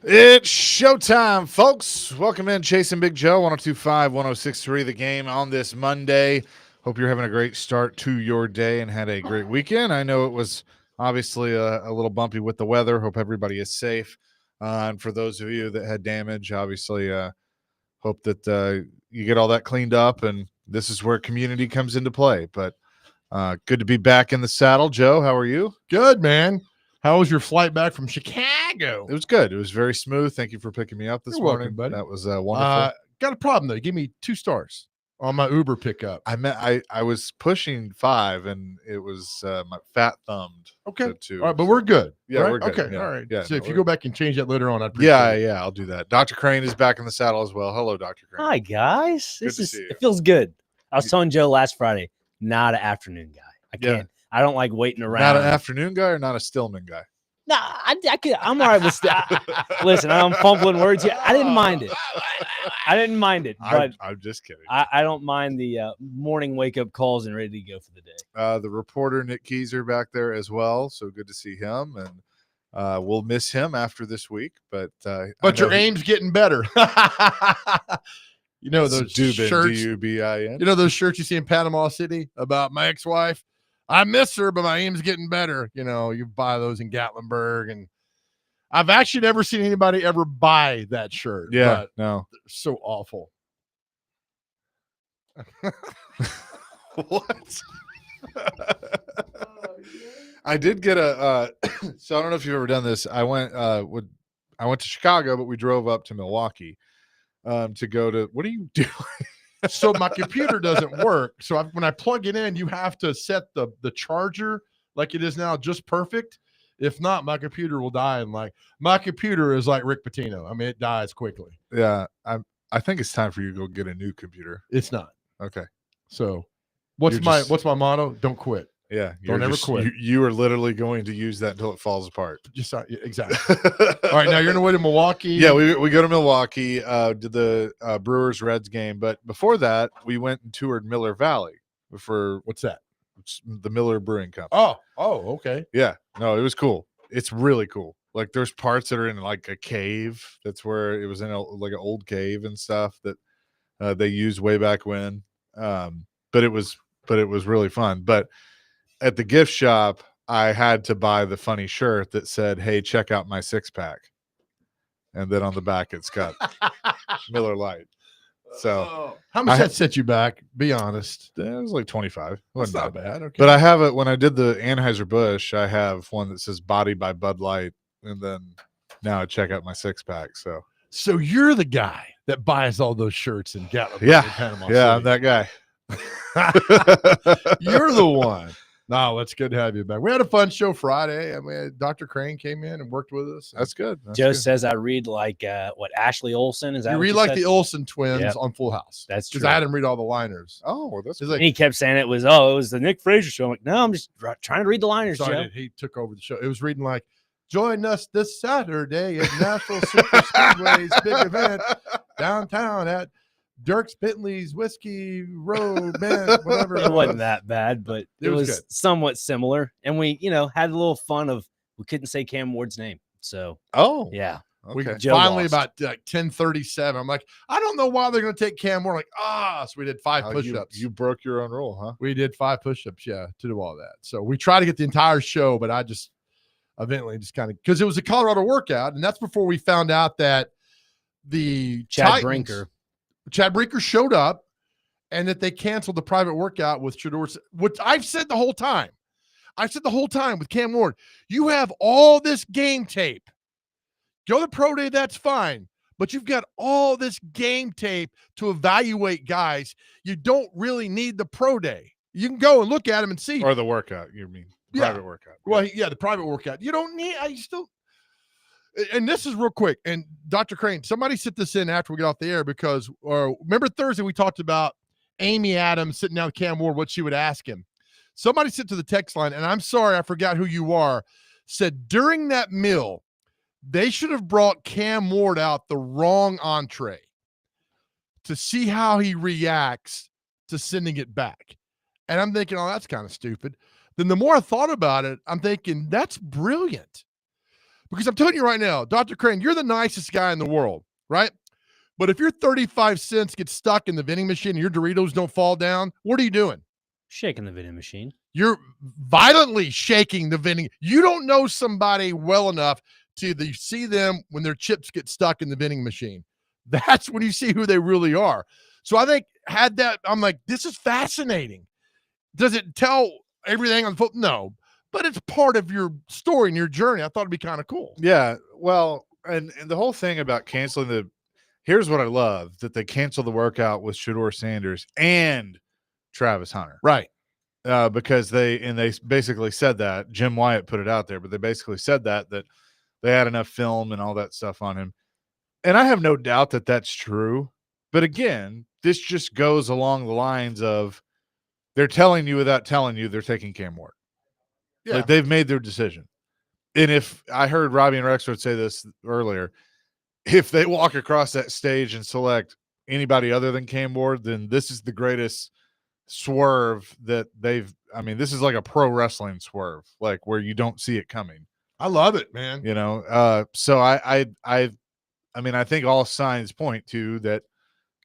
It's showtime, folks. Welcome in, Chasing Big Joe, 1025, 1063, the game on this Monday. Hope you're having a great start to your day and had a great weekend. I know it was obviously a little bumpy with the weather. Hope everybody is safe. And for those of you that had damage, obviously, hope that you get all that cleaned up. And this is where community comes into play. But good to be back in the saddle. Joe, how are you? Good, man. How was your flight back from Chicago? It was good. It was very smooth. Thank you for picking me up this You're morning. welcome, buddy. That was wonderful. Got a problem, though. Give me 2 stars on my Uber pickup. I was pushing 5 and it was my fat thumbed. Okay. To 2. All right, but we're good. Yeah, right? we're good. Okay. Yeah. All right. Yeah, So no, if you we're- go back and change that later on, I'd appreciate it. Yeah, I'll do that. Dr. Crane is back in the saddle as well. Hello, Dr. Crane. Hi guys, Good to see you. it feels good. I was telling Joe last Friday, not an afternoon guy. I Yeah. can't. I don't like waiting around. Not an afternoon guy or not a Stillman guy? Nah, I'm all right with listen, I'm fumbling words here. I didn't mind it. I didn't mind it, but I'm just kidding. I don't mind the morning wake up calls and ready to go for the day. The reporter Nick Keyser back there as well. So good to see him, and we'll miss him after this week. But Your aim's getting better. You know those Dubin, shirts. Dubin. You know those shirts you see in Panama City about my ex-wife? I miss her, but my aim's getting better. You know, you buy those in Gatlinburg, and I've actually never seen anybody ever buy that shirt. Yeah, but no. so awful. What? I did get a so I don't know if you've ever done this. I went to Chicago, but we drove up to Milwaukee to go to. What are you doing? So my computer doesn't work. So when I plug it in, you have to set the charger like it is now just perfect. If not, my computer will die. And like my computer is like Rick Pitino. I mean, it dies quickly. Yeah, I think it's time for you to go get a new computer. It's not. Okay. So what's my motto? Don't quit. Yeah, don't ever quit. You are literally going to use that until it falls apart. Just exactly. All right, now you're on the way to Milwaukee. Yeah, we go to Milwaukee, did the Brewers Reds game, but before that, we went and toured Miller Valley for what's that? The Miller Brewing Company. Oh, okay. Yeah, no, it was cool. It's really cool. Like there's parts that are in like a cave. That's where it was in like an old cave and stuff that they used way back when. But it was really fun. But at the gift shop, I had to buy the funny shirt that said, "Hey, check out my 6-pack," and then on the back it's got Miller Lite. So how much that set you back? Be honest. It was like 25. That's not bad. Okay. But I have it when I did the Anheuser-Busch. I have one that says "Body by Bud Light," and then now I check out my 6-pack. So you're the guy that buys all those shirts in Gatlinburg, yeah, Panama yeah, City. I'm that guy. You're the one. No, it's good to have you back. We had a fun show Friday. I mean, Dr. Crane came in and worked with us. That's good. Joe says I read like Ashley Olsen. Is that you what read you like said? the Olsen twins Yep. on Full House? That's true. Because I had him read all the liners. Oh, well, that's He's And he kept saying it was the Nick Frazier show. I'm like, no, I'm just trying to read the liners, so Joe. he took over the show. It was reading like, join us this Saturday at Nashville Super Speedway's big event downtown at Dirks Bentley's Whiskey Road, man, whatever. It wasn't that bad, but it was good. somewhat similar. And we, had a little fun of we couldn't say Cam Ward's name. So yeah. We okay. Joe finally lost. about like 10:37. I'm like, I don't know why they're going to take Cam Moore. Like, so we did 5 Oh, push-ups. You broke your own rule, huh? We did 5 push-ups, to do all that. So we tried to get the entire show, but I just eventually just kind of because it was a Colorado workout, and that's before we found out that the Chad Titans, Brinker. showed up, and that they canceled the private workout with Shador. What I've said the whole time. I've said the whole time with Cam Ward, you have all this game tape. Go to the pro day, that's fine. But you've got all this game tape to evaluate guys. You don't really need the pro day. You can go and look at them and see. Or the workout, you mean? Private workout. Well, the private workout. You don't need. And this is real quick. And Dr. Crane, somebody sit this in after we get off the air because remember Thursday we talked about Amy Adams sitting down with Cam Ward, what she would ask him. Somebody sent to the text line, and I'm sorry, I forgot who you are, said during that meal, they should have brought Cam Ward out the wrong entree to see how he reacts to sending it back. And I'm thinking, that's kind of stupid. Then the more I thought about it, I'm thinking that's brilliant Because I'm telling you right now, Dr. Crane, you're the nicest guy in the world, right? But if your 35 cents gets stuck in the vending machine and your Doritos don't fall down, what are you doing? Shaking the vending machine. You're violently shaking the vending. You don't know somebody well enough to see them when their chips get stuck in the vending machine. That's when you see who they really are. So I think I'm like, this is fascinating. Does it tell everything on the foot? No, but it's part of your story and your journey. I thought it'd be kind of cool. Yeah. Well, and the whole thing about canceling here's what I love, that they canceled the workout with Shedeur Sanders and Travis Hunter. Right. Because they basically said that Jim Wyatt put it out there, but they basically said that they had enough film and all that stuff on him. And I have no doubt that that's true. But again, this just goes along the lines of they're telling you without telling you they're taking Cam Ward. Yeah. Like, they've made their decision. And if I heard Robbie and Rexford say this earlier, if they walk across that stage and select anybody other than Cam Ward, then this is the greatest swerve that this is like a pro wrestling swerve, like where you don't see it coming. I love it, man. So I think all signs point to that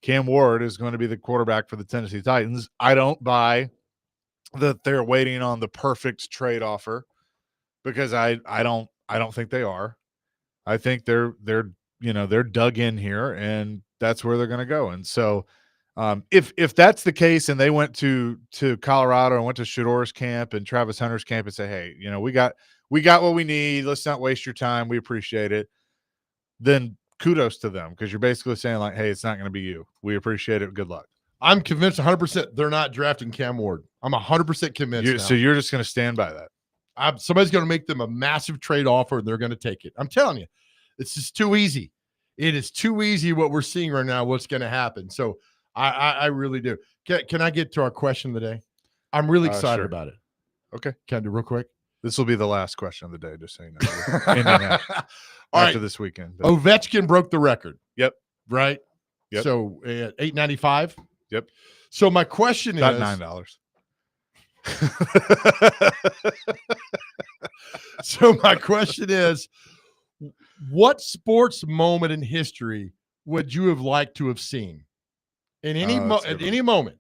Cam Ward is going to be the quarterback for the Tennessee Titans. I don't buy that they're waiting on the perfect trade offer, because I don't think they are. I think they're dug in here, and that's where they're going to go. And so if that's the case, and they went to Colorado and went to Shedeur's camp and Travis Hunter's camp and say, hey, we got what we need, let's not waste your time, we appreciate it, then kudos to them, because you're basically saying, like, hey, it's not going to be you, we appreciate it, good luck. I'm convinced 100% they're not drafting Cam Ward. I'm 100% convinced. So you're just going to stand by that? Somebody's going to make them a massive trade offer, and they're going to take it. I'm telling you, it's just too easy. It is too easy what we're seeing right now, what's going to happen. So I really do. Can I get to our question of the day? I'm really excited sure. about it. Okay. Can I do real quick? This will be the last question of the day, just so you know. After this weekend. But Ovechkin broke the record. Yep. Right? Yep. So $8.95? Yep. So my question About is $9. So my question is, what sports moment in history would you have liked to have seen? In any at any moment,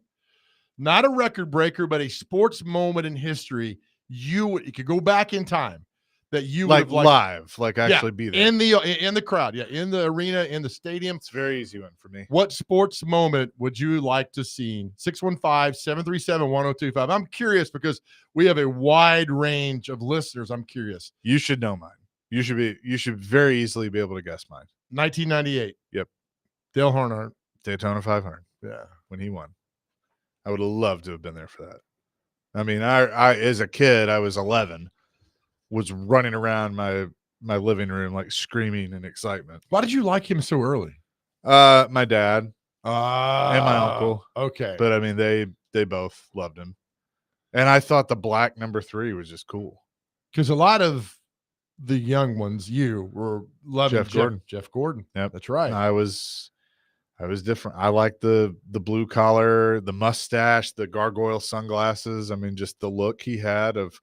not a record breaker, but a sports moment in history, you could go back in time that you like would have live, like actually be there in the crowd, in the arena, in the stadium. It's a very easy one for me. What sports moment would you like to see? 615-737-1025. I'm curious because we have a wide range of listeners. I'm curious. You should know mine. You should very easily be able to guess mine. 1998. Yep. Dale Earnhardt. Daytona 500. Yeah. When he won. I would have loved to have been there for that. I mean, I as a kid, I was 11, was running around my living room like screaming in excitement. Why did you like him so early? My dad and my uncle. Okay. But I mean, they both loved him. And I thought the black number 3 was just cool. Because a lot of the young ones, you were loving Jeff Gordon. Yep. That's right. I was different. I liked the blue collar, the mustache, the gargoyle sunglasses. I mean, just the look he had of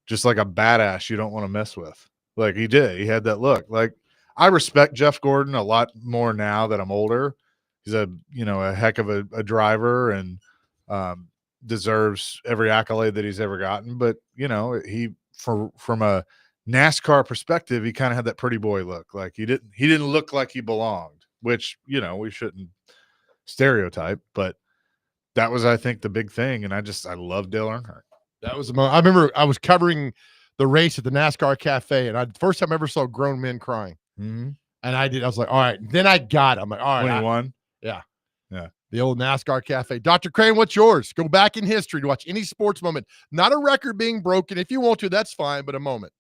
just like a badass you don't want to mess with. Like he did. He had that look. Like, I respect Jeff Gordon a lot more now that I'm older. He's a heck of a driver, and deserves every accolade that he's ever gotten. But, he from a NASCAR perspective, he kind of had that pretty boy look. Like he didn't look like he belonged, which, we shouldn't stereotype, but that was, I think, the big thing. And I love Dale Earnhardt. That was I remember I was covering the race at the NASCAR Cafe, and first time I ever saw grown men crying. Mm-hmm. And I was like, all right. Then I got it. I'm like, all right. When he won? Yeah. Yeah. The old NASCAR Cafe. Dr. Crane, what's yours? Go back in history to watch any sports moment. Not a record being broken. If you want to, that's fine, but a moment.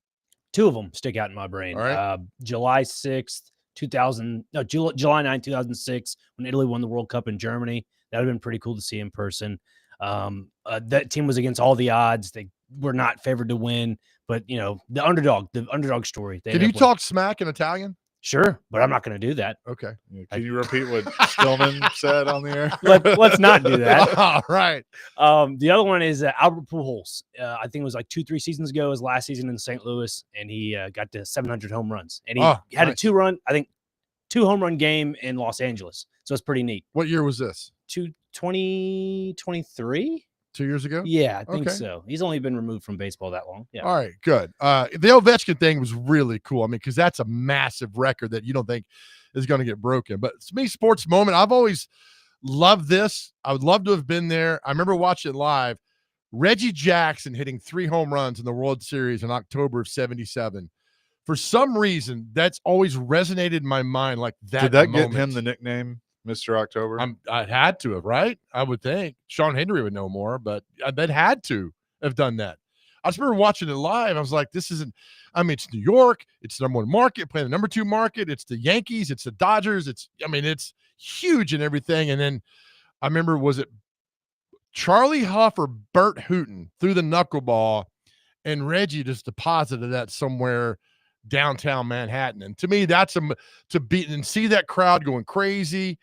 2 of them stick out in my brain. All right. July 9th, 2006, when Italy won the World Cup in Germany. That would have been pretty cool to see in person. That team was against all the odds. They were not favored to win, but the underdog story. Can you talk smack in Italian? Sure, but I'm not going to do that. Okay. Can you repeat what Stillman said on the air? Let's not do that. All right. The other one is Albert Pujols. I think it was like 2-3 seasons ago, his last season in St. Louis, and he got to 700 home runs. And he had a 2 home run game in Los Angeles. So it's pretty neat. What year was this? 2023? 2 years ago? Yeah, I think Okay. so. He's only been removed from baseball that long. Yeah. All right, good. The Ovechkin thing was really cool. I mean, because that's a massive record that you don't think is going to get broken. But to me, sports moment, I've always loved this. I would love to have been there. I remember watching it live. Reggie Jackson hitting 3 home runs in the World Series in October of '77. For some reason, that's always resonated in my mind like that. Did that moment. get him the nickname Mr. October? I had to have, right? I would think Sean Henry would know more, but that had to have done that. I just remember watching it live. I was like, this isn't, I mean, it's New York. It's the number 1 market, playing the number 2 market. It's the Yankees. It's the Dodgers. It's huge and everything. And then I remember, was it Charlie Huff or Bert Hooton threw the knuckleball and Reggie just deposited that somewhere downtown Manhattan. And to me, that's to beat and see that crowd going crazy.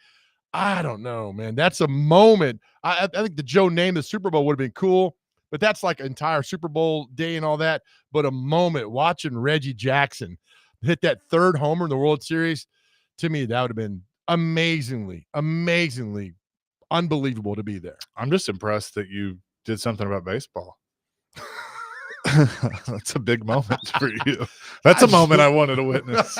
I don't know, man. That's a moment. I think the Joe name the Super Bowl would have been cool, but that's like entire Super Bowl day and all that. But a moment watching Reggie Jackson hit that 3rd homer in the World Series, to me, that would have been amazingly unbelievable to be there. I'm just impressed that you did something about baseball. That's a big moment for you. That's a moment I wanted to witness.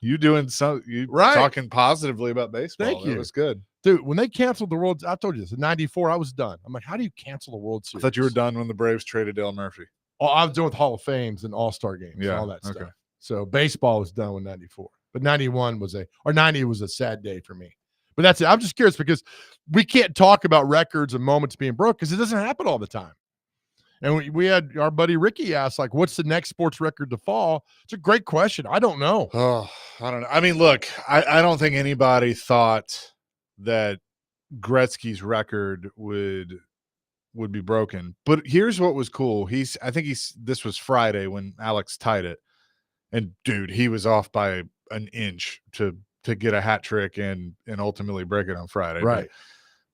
You doing talking positively about baseball. Thank you. That was good. Dude, when they canceled the World, I told you this, in '94, I was done. I'm like, how do you cancel the World I Series? thought you were done when the Braves traded Dale Murphy. Oh, I was done with Hall of Fames and All-Star games and all that stuff. So baseball was done with '94. But 91 90 was a sad day for me. But that's it. I'm just curious because we can't talk about records and moments being broke because it doesn't happen all the time. And we had our buddy Ricky ask, like, what's the next sports record to fall? It's a great question. I don't know. Oh, I don't know. I mean, look, I don't think anybody thought that Gretzky's record would be broken. But here's what was cool. This was Friday when Alex tied it. And dude, he was off by an inch to get a hat trick and ultimately break it on Friday. Right.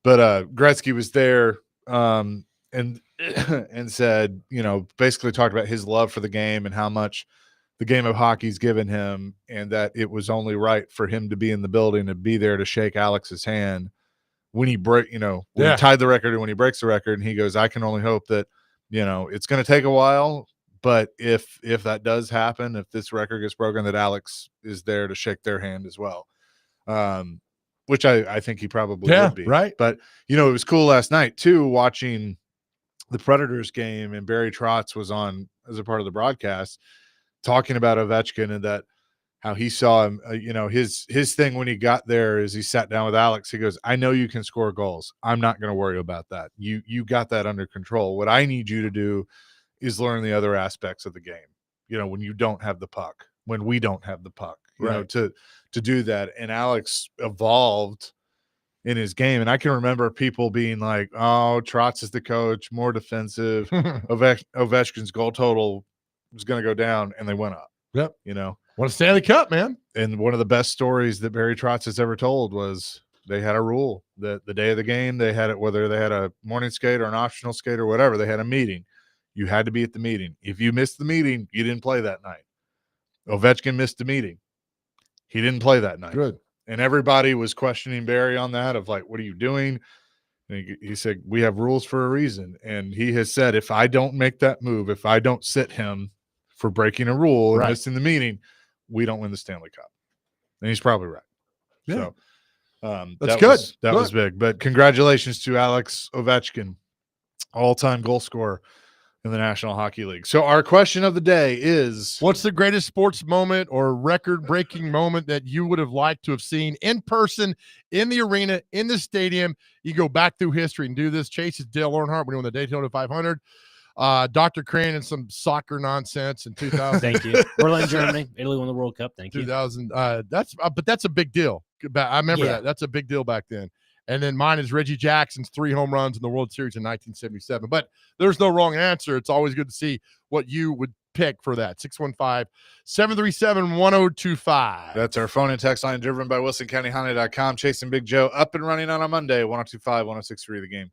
But Gretzky was there and said, basically talked about his love for the game and how much the game of hockey's given him, and that it was only right for him to be in the building and be there to shake Alex's hand when he he tied the record and when he breaks the record. And he goes, I can only hope that, it's going to take a while, but if that does happen, if this record gets broken, that Alex is there to shake their hand as well. Which I think he probably would be. Right. But, it was cool last night too, watching the Predators game, and Barry Trotz was on as a part of the broadcast talking about Ovechkin and that how he saw him, his thing when he got there is he sat down with Alex. He goes, I know you can score goals. I'm not going to worry about that. You got that under control. What I need you to do is learn the other aspects of the game. When you don't have the puck, when we don't have the puck, to do that. And Alex evolved in his game. And I can remember people being like, oh, Trotz is the coach, more defensive. Ovechkin's goal total was going to go down, and they went up. Yep. Won a Stanley Cup, man. And one of the best stories that Barry Trotz has ever told was they had a rule that the day of the game, they had it, whether they had a morning skate or an optional skate or whatever, they had a meeting. You had to be at the meeting. If you missed the meeting, you didn't play that night. Ovechkin missed the meeting. He didn't play that night. Good. And everybody was questioning Barry on that of like, what are you doing? And he said, we have rules for a reason. And he has said, if I don't make that move, if I don't sit him for breaking a rule and missing the meeting, we don't win the Stanley Cup. And he's probably right. Yeah. So that's good. That was big. But congratulations to Alex Ovechkin, all-time goal scorer in the National Hockey League. So our question of the day is, what's the greatest sports moment or record-breaking moment that you would have liked to have seen in person, in the arena, in the stadium? You go back through history and do this. Chase is Dale Earnhardt when he won the Daytona 500. Dr. Crane and some soccer nonsense in 2000. Thank you. Berlin, Germany. Italy won the World Cup. Thank you. 2000. But that's a big deal. I remember that. That's a big deal back then. And then mine is Reggie Jackson's 3 home runs in the World Series in 1977. But there's no wrong answer. It's always good to see what you would pick for that. 615-737-1025. That's our phone and text line driven by WilsonCountyHonda.com. Chasing Big Joe up and running on a Monday, 102.5, 106.3 The Game.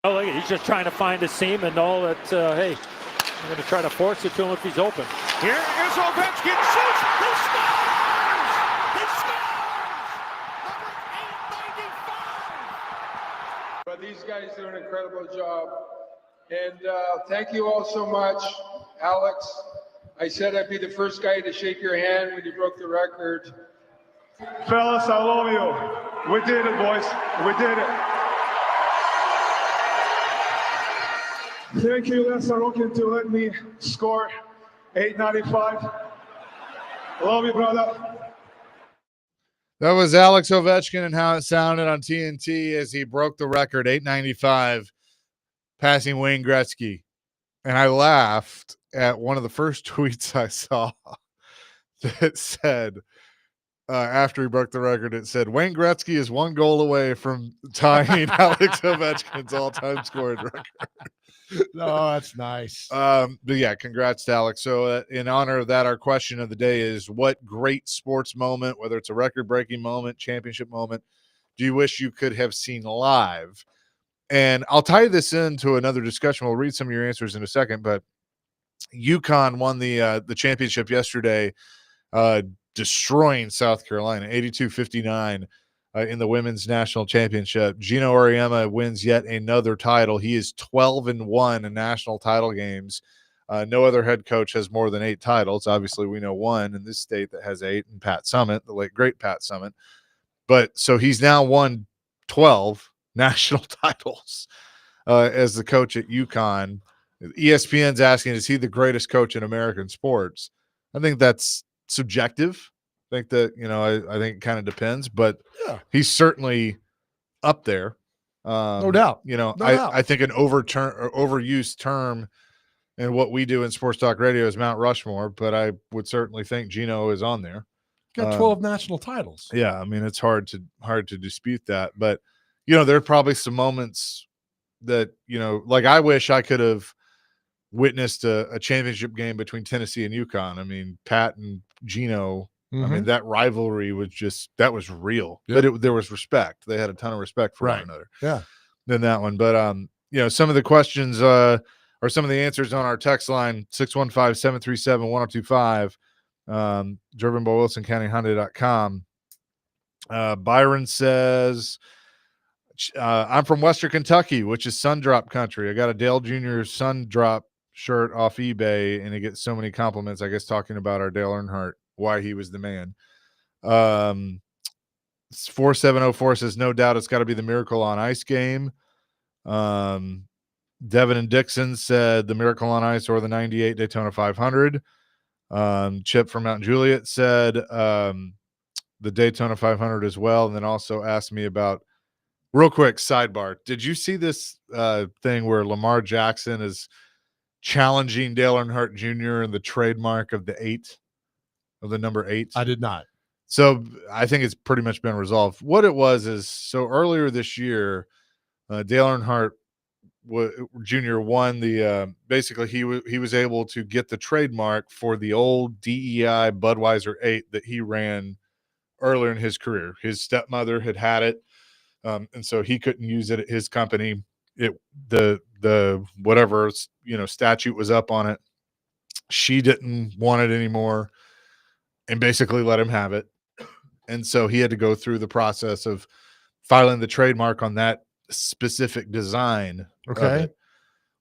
Oh, look, he's just trying to find a seam and know that, hey, I'm going to try to force it to him if he's open. Here is Ovechkin. Shoots. He scores! He scores! Number 895. But these these guys do an incredible job. And thank you all so much, Alex. I said I'd be the first guy to shake your hand when you broke the record. Fellas, I love you. We did it, boys. We did it. Thank you, Les Sorokin, to let me score 895. Love you, brother. That was Alex Ovechkin and how it sounded on TNT as he broke the record, 895, passing Wayne Gretzky. And I laughed at one of the first tweets I saw that said, after he broke the record, it said, Wayne Gretzky is 1 goal away from tying Alex Ovechkin's all-time scoring record. Oh, that's nice. But yeah, congrats to Alex. So in honor of that, our question of the day is, what great sports moment, whether it's a record-breaking moment, championship moment, do you wish you could have seen live? And I'll tie this into another discussion. We'll read some of your answers in a second, but UConn won the championship yesterday, destroying South Carolina, 82-59 in the women's national championship. Gino Auriemma wins yet another title. He is 12-1 in national title games. No other head coach has more than 8 titles. Obviously, we know one in this state that has 8, and Pat Summitt, the late great Pat Summitt. But so he's now won 12 national titles as the coach at UConn. ESPN's asking, is he the greatest coach in American sports? I think that's subjective. I think that, I think it kind of depends, but yeah, he's certainly up there. No doubt. I think an overused term in what we do in Sports Talk Radio is Mount Rushmore, but I would certainly think Gino is on there. Got 12 national titles. Yeah, I mean, it's hard to dispute that, but there are probably some moments that like I wish I could have witnessed a championship game between Tennessee and UConn. I mean, Pat and Gino. I mean, that rivalry was that was real. Yep. But there was respect. They had a ton of respect for one another. Yeah. Than that one. But some of the questions or some of the answers on our text line, 615-737-1025, driven by WilsonCountyHyundai.com. Byron says, I'm from Western Kentucky, which is Sundrop country. I got a Dale Jr. Sundrop shirt off eBay, and he gets so many compliments, I guess, talking about our Dale Earnhardt, why he was the man. 4704 says, no doubt it's got to be the Miracle on Ice game. Devin and Dixon said the Miracle on Ice or the 98 Daytona 500. Chip from Mount Juliet said the Daytona 500 as well, and then also asked me about, real quick sidebar, did you see this thing where Lamar Jackson is challenging Dale Earnhardt Jr. in the trademark of the number 8? I did not. So I think it's pretty much been resolved. What it was is, so earlier this year, Dale Earnhardt Jr. won the basically he was able to get the trademark for the old DEI Budweiser 8 that he ran earlier in his career. His stepmother had it, and so he couldn't use it at his company. The whatever statute was up on it. She didn't want it anymore, and basically let him have it. And so he had to go through the process of filing the trademark on that specific design. Okay.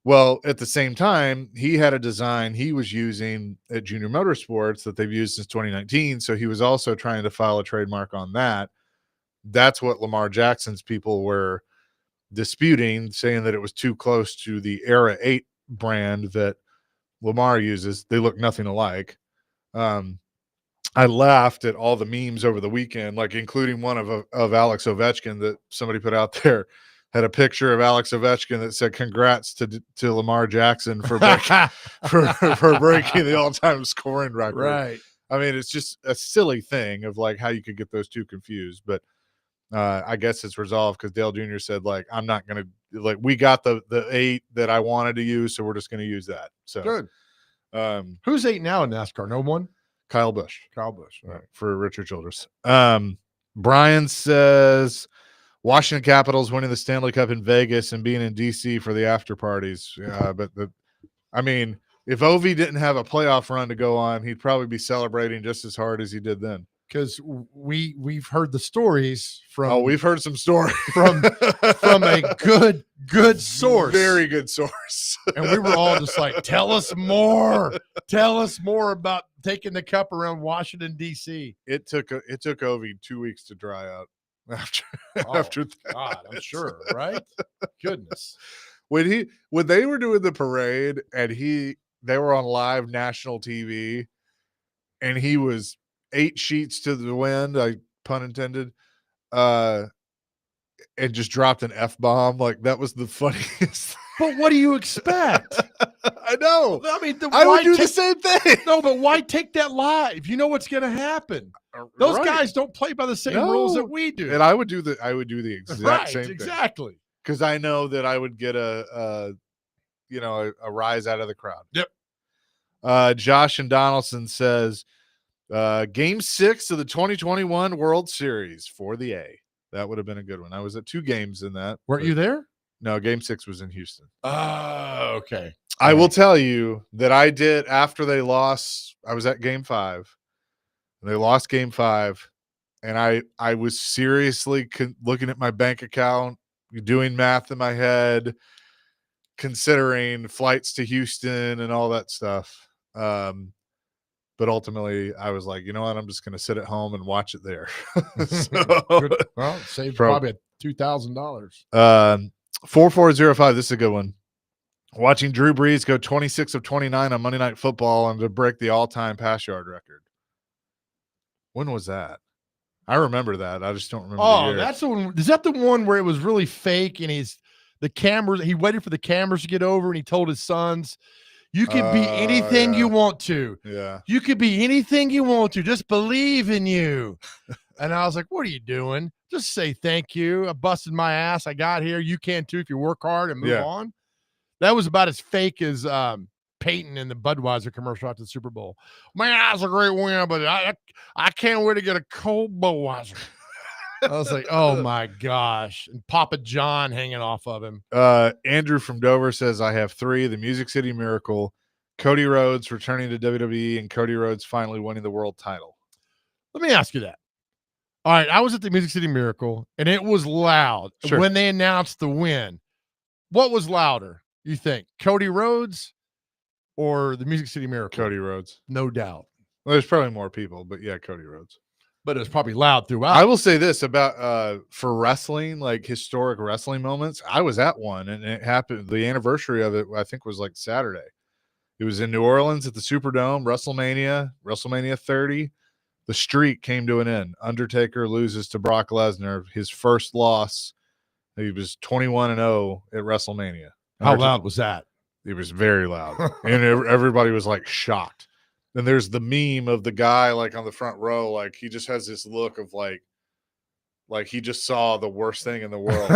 Well, at the same time, he had a design he was using at Junior Motorsports that they've used since 2019. So he was also trying to file a trademark on that. That's what Lamar Jackson's people were disputing, saying that it was too close to the Era 8 brand that Lamar uses. They look nothing alike. I laughed at all the memes over the weekend, like including one of Alex Ovechkin that somebody put out there. Had a picture of Alex Ovechkin that said, "Congrats to Lamar Jackson for breaking, for breaking the all-time scoring record." Right. I mean, it's just a silly thing of like how you could get those two confused. But I guess it's resolved because Dale Jr. said, like, I'm not going to, like, we got the 8 that I wanted to use, so we're just going to use that. So good. Who's 8 now in NASCAR? No one. Kyle Busch. Kyle Busch. All right. For Richard Childress. Brian says Washington Capitals winning the Stanley Cup in Vegas and being in DC for the after parties. But I mean, if Ovi didn't have a playoff run to go on, he'd probably be celebrating just as hard as he did then. because we've heard the stories from Oh, we've heard some stories from a good source, very good source. and we were all just like, tell us more about taking the cup around Washington D.C. It took Ovi 2 weeks to dry out after that. God, I'm sure, right? Goodness. When they were doing the parade and they were on live national TV and he was 8 sheets to the wind, pun intended, and just dropped an F-bomb, like that was the funniest. But what do you expect? I know. I mean, I would do the same thing. No, but why take that live? You know what's going to happen. Those Right. guys don't play by the same rules that we do. And I would do the exact same thing. Exactly. Because I know that I would get a rise out of the crowd. Yep. Josh and Donaldson says, Game 6 of the 2021 World Series for the A. That would have been a good one. I was at 2 games in that. Weren't you there? No, Game 6 was in Houston. Oh, okay. I will tell you that I did after they lost. I was at Game 5. And they lost Game 5, and I was seriously looking at my bank account, doing math in my head, considering flights to Houston and all that stuff. But ultimately, I was like, you know what? I'm just going to sit at home and watch it there. Good. Well, saved probably $2,000. 4405. This is a good one. Watching Drew Brees go 26 of 29 on Monday Night Football and to break the all-time pass yard record. When was that? I remember that. I just don't remember. Oh, that's the one. Is that the one where it was really fake and he waited for the cameras to get over and he told his sons, you can be anything you want to. Yeah. You could be anything you want to. Just believe in you. And I was like, what are you doing? Just say thank you. I busted my ass. I got here. You can too if you work hard and move on. That was about as fake as Peyton in the Budweiser commercial after the Super Bowl. Man, that's a great win, but I can't wait to get a cold Budweiser. I was like, oh my gosh. And Papa John hanging off of him. Andrew from Dover says, I have 3. The Music City Miracle, Cody Rhodes returning to WWE, and Cody Rhodes finally winning the world title. Let me ask you that. All right, I was at the Music City Miracle, and it was loud when they announced the win. What was louder, you think? Cody Rhodes or the Music City Miracle? Cody Rhodes. No doubt. Well, there's probably more people, but yeah, Cody Rhodes. But it was probably loud throughout. I will say this about for wrestling, like historic wrestling moments. I was at one, and it happened. The anniversary of it, I think, was like Saturday. It was in New Orleans at the Superdome, WrestleMania 30. The streak came to an end. Undertaker loses to Brock Lesnar, his first loss. He was 21-0 at WrestleMania. How loud was that? It was very loud, and everybody was like shocked. And there's the meme of the guy like on the front row, like he just has this look of like he just saw the worst thing in the world.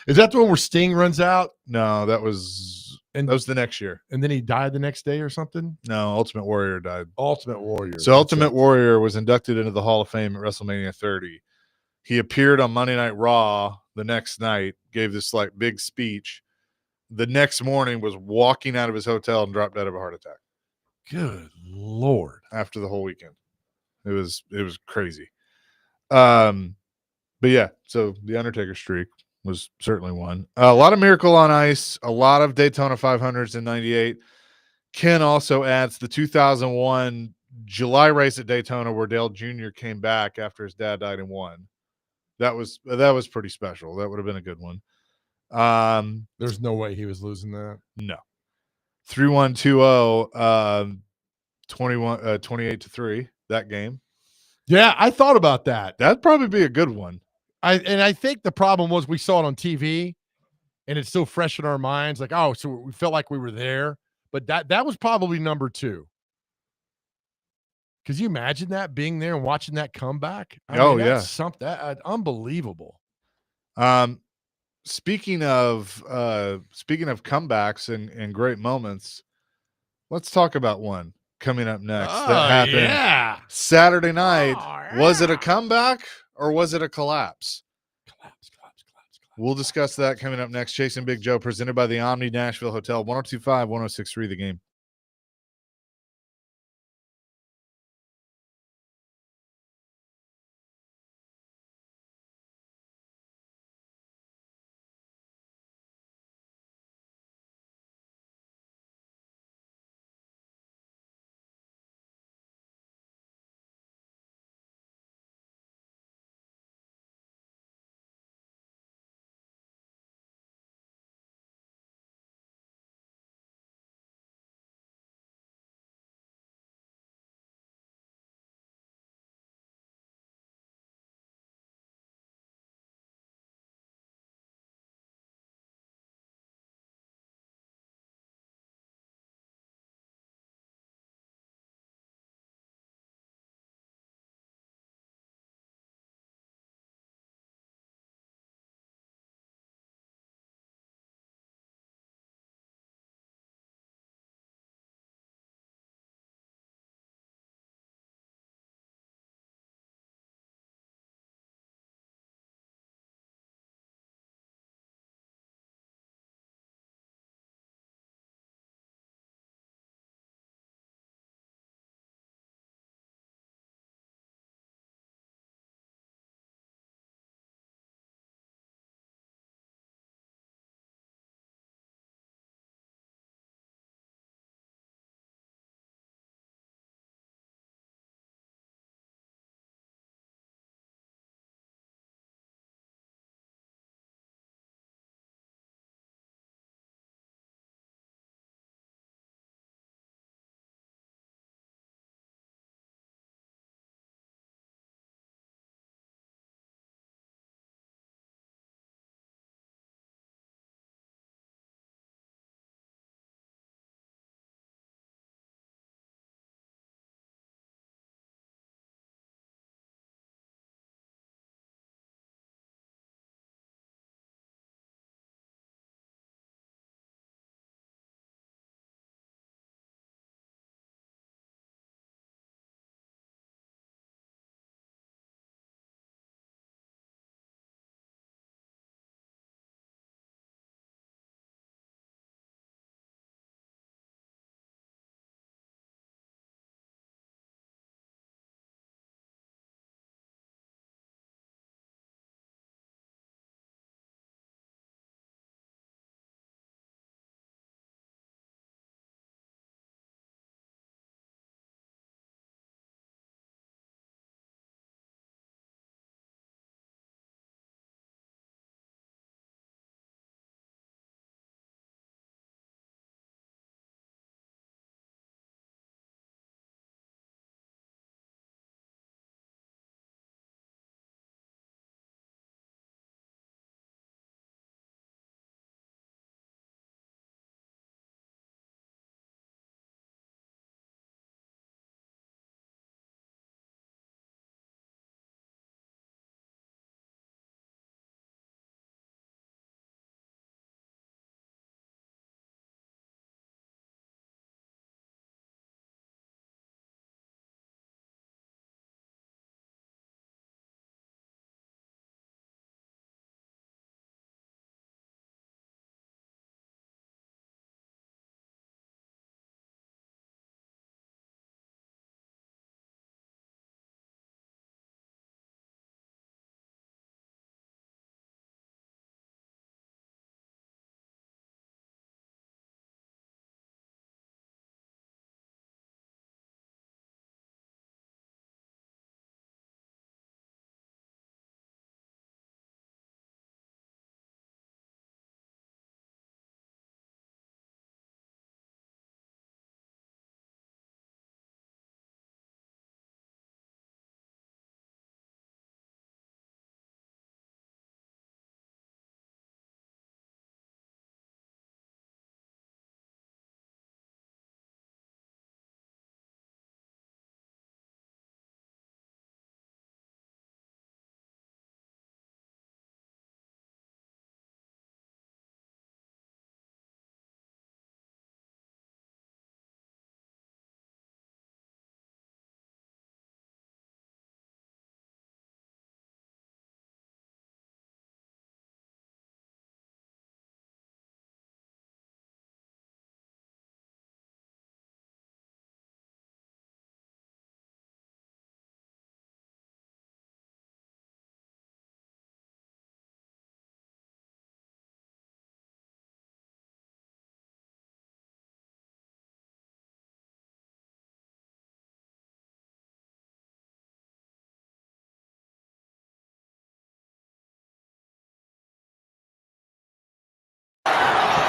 Is that the one where Sting runs out? No, that was the next year. And then he died the next day or something? No, Ultimate Warrior died. Ultimate Warrior. So Ultimate Warrior was inducted into the Hall of Fame at WrestleMania 30. He appeared on Monday Night Raw the next night, gave this like big speech. The next morning was walking out of his hotel and dropped dead of a heart attack. Good Lord. After the whole weekend. It was crazy. But yeah, so the Undertaker streak was certainly one. A lot of Miracle on Ice, a lot of Daytona 500s in 98. Ken also adds the 2001 July race at Daytona where Dale Jr. came back after his dad died and won. That was pretty special. That would have been a good one. There's no way he was losing that. No. 3-1-2-0, 28-3, that game. Yeah, I thought about that. That'd probably be a good one. I think the problem was we saw it on TV and it's so fresh in our minds. Like, oh, so we felt like we were there. But that was probably number 2. Could you imagine that, being there and watching that comeback? I mean, that's something unbelievable. Speaking of comebacks and great moments, let's talk about one coming up next that happened Saturday night. Was it a comeback or was it a collapse? Collapse. We'll discuss that coming up next. Chasing Big Joe, presented by the Omni Nashville Hotel, 102.5, 106.3 The Game.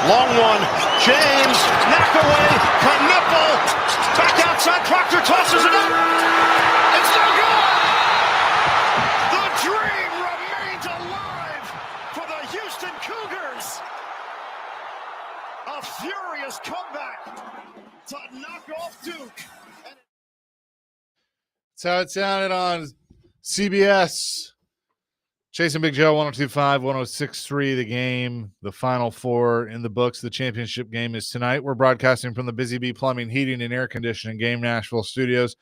Long one. James, knock away. Knuckle. Back outside. Proctor tosses it up. It's no good. The dream remains alive for the Houston Cougars. A furious comeback to knock off Duke. That's how it sounded on CBS. Chasing Big Joe, 102.5, 106.3, the game. The Final Four in the books. The championship game is tonight. We're broadcasting from the Busy Bee Plumbing, Heating, and Air Conditioning Game Nashville studios.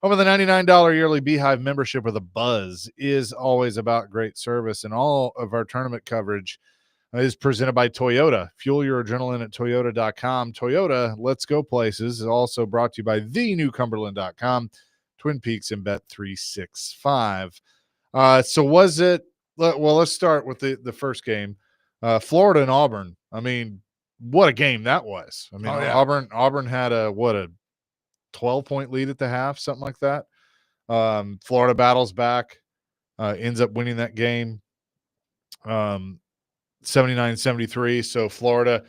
Home of the $99 yearly Beehive membership, where the buzz is always about great service. And all of our tournament coverage is presented by Toyota. Fuel your adrenaline at Toyota.com. Toyota, let's go places, is also brought to you by thenewcumberland.com, Twin Peaks, and Bet365. So was it, well, let's start with the first game. Florida and Auburn. I mean, what a game that was. I mean, Auburn had a 12-point lead at the half, something like that. Florida battles back, ends up winning that game 79-73. So Florida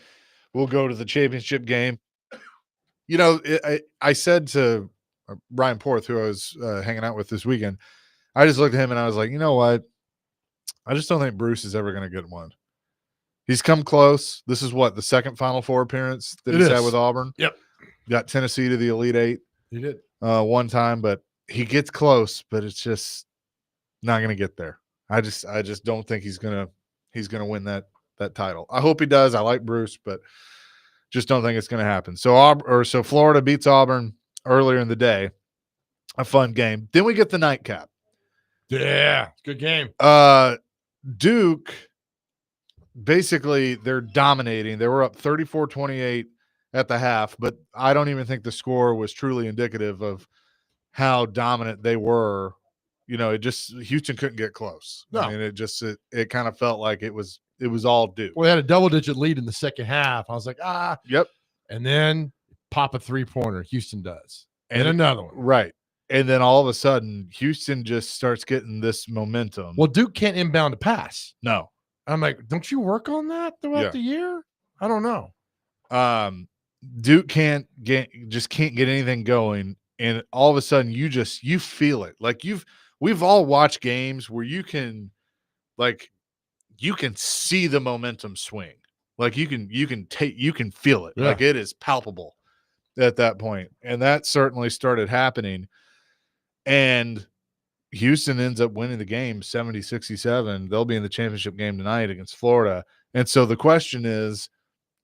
will go to the championship game. You know, I said to Ryan Porth, who I was hanging out with this weekend, I just looked at him and I was like, you know what? I just don't think Bruce is ever going to get one. He's come close. This is the second Final Four appearance that he's had with Auburn. Yep. Got Tennessee to the Elite Eight. He did. One time, but he gets close, but it's just not going to get there. I just don't think he's going to win that title. I hope he does. I like Bruce, but just don't think it's going to happen. So Florida beats Auburn earlier in the day. A fun game. Then we get the nightcap. Yeah, good game. Duke, basically, they're dominating. They were up 34-28 at the half, but I don't even think the score was truly indicative of how dominant they were. You know, Houston couldn't get close. No. I mean, it kind of felt like it was all Duke. Well, they had a double-digit lead in the second half. I was like, Yep. And then pop a three-pointer. Houston does. And another one. Right. And then all of a sudden, Houston just starts getting this momentum. Well, Duke can't inbound a pass. No. I'm like, don't you work on that throughout the year? I don't know. Duke can't get anything going, and all of a sudden you feel it. Like we've all watched games where you can see the momentum swing. Like you can feel it. Yeah. Like it is palpable at that point. And that certainly started happening. And Houston ends up winning the game 70-67. They'll be in the championship game tonight against Florida. And so the question is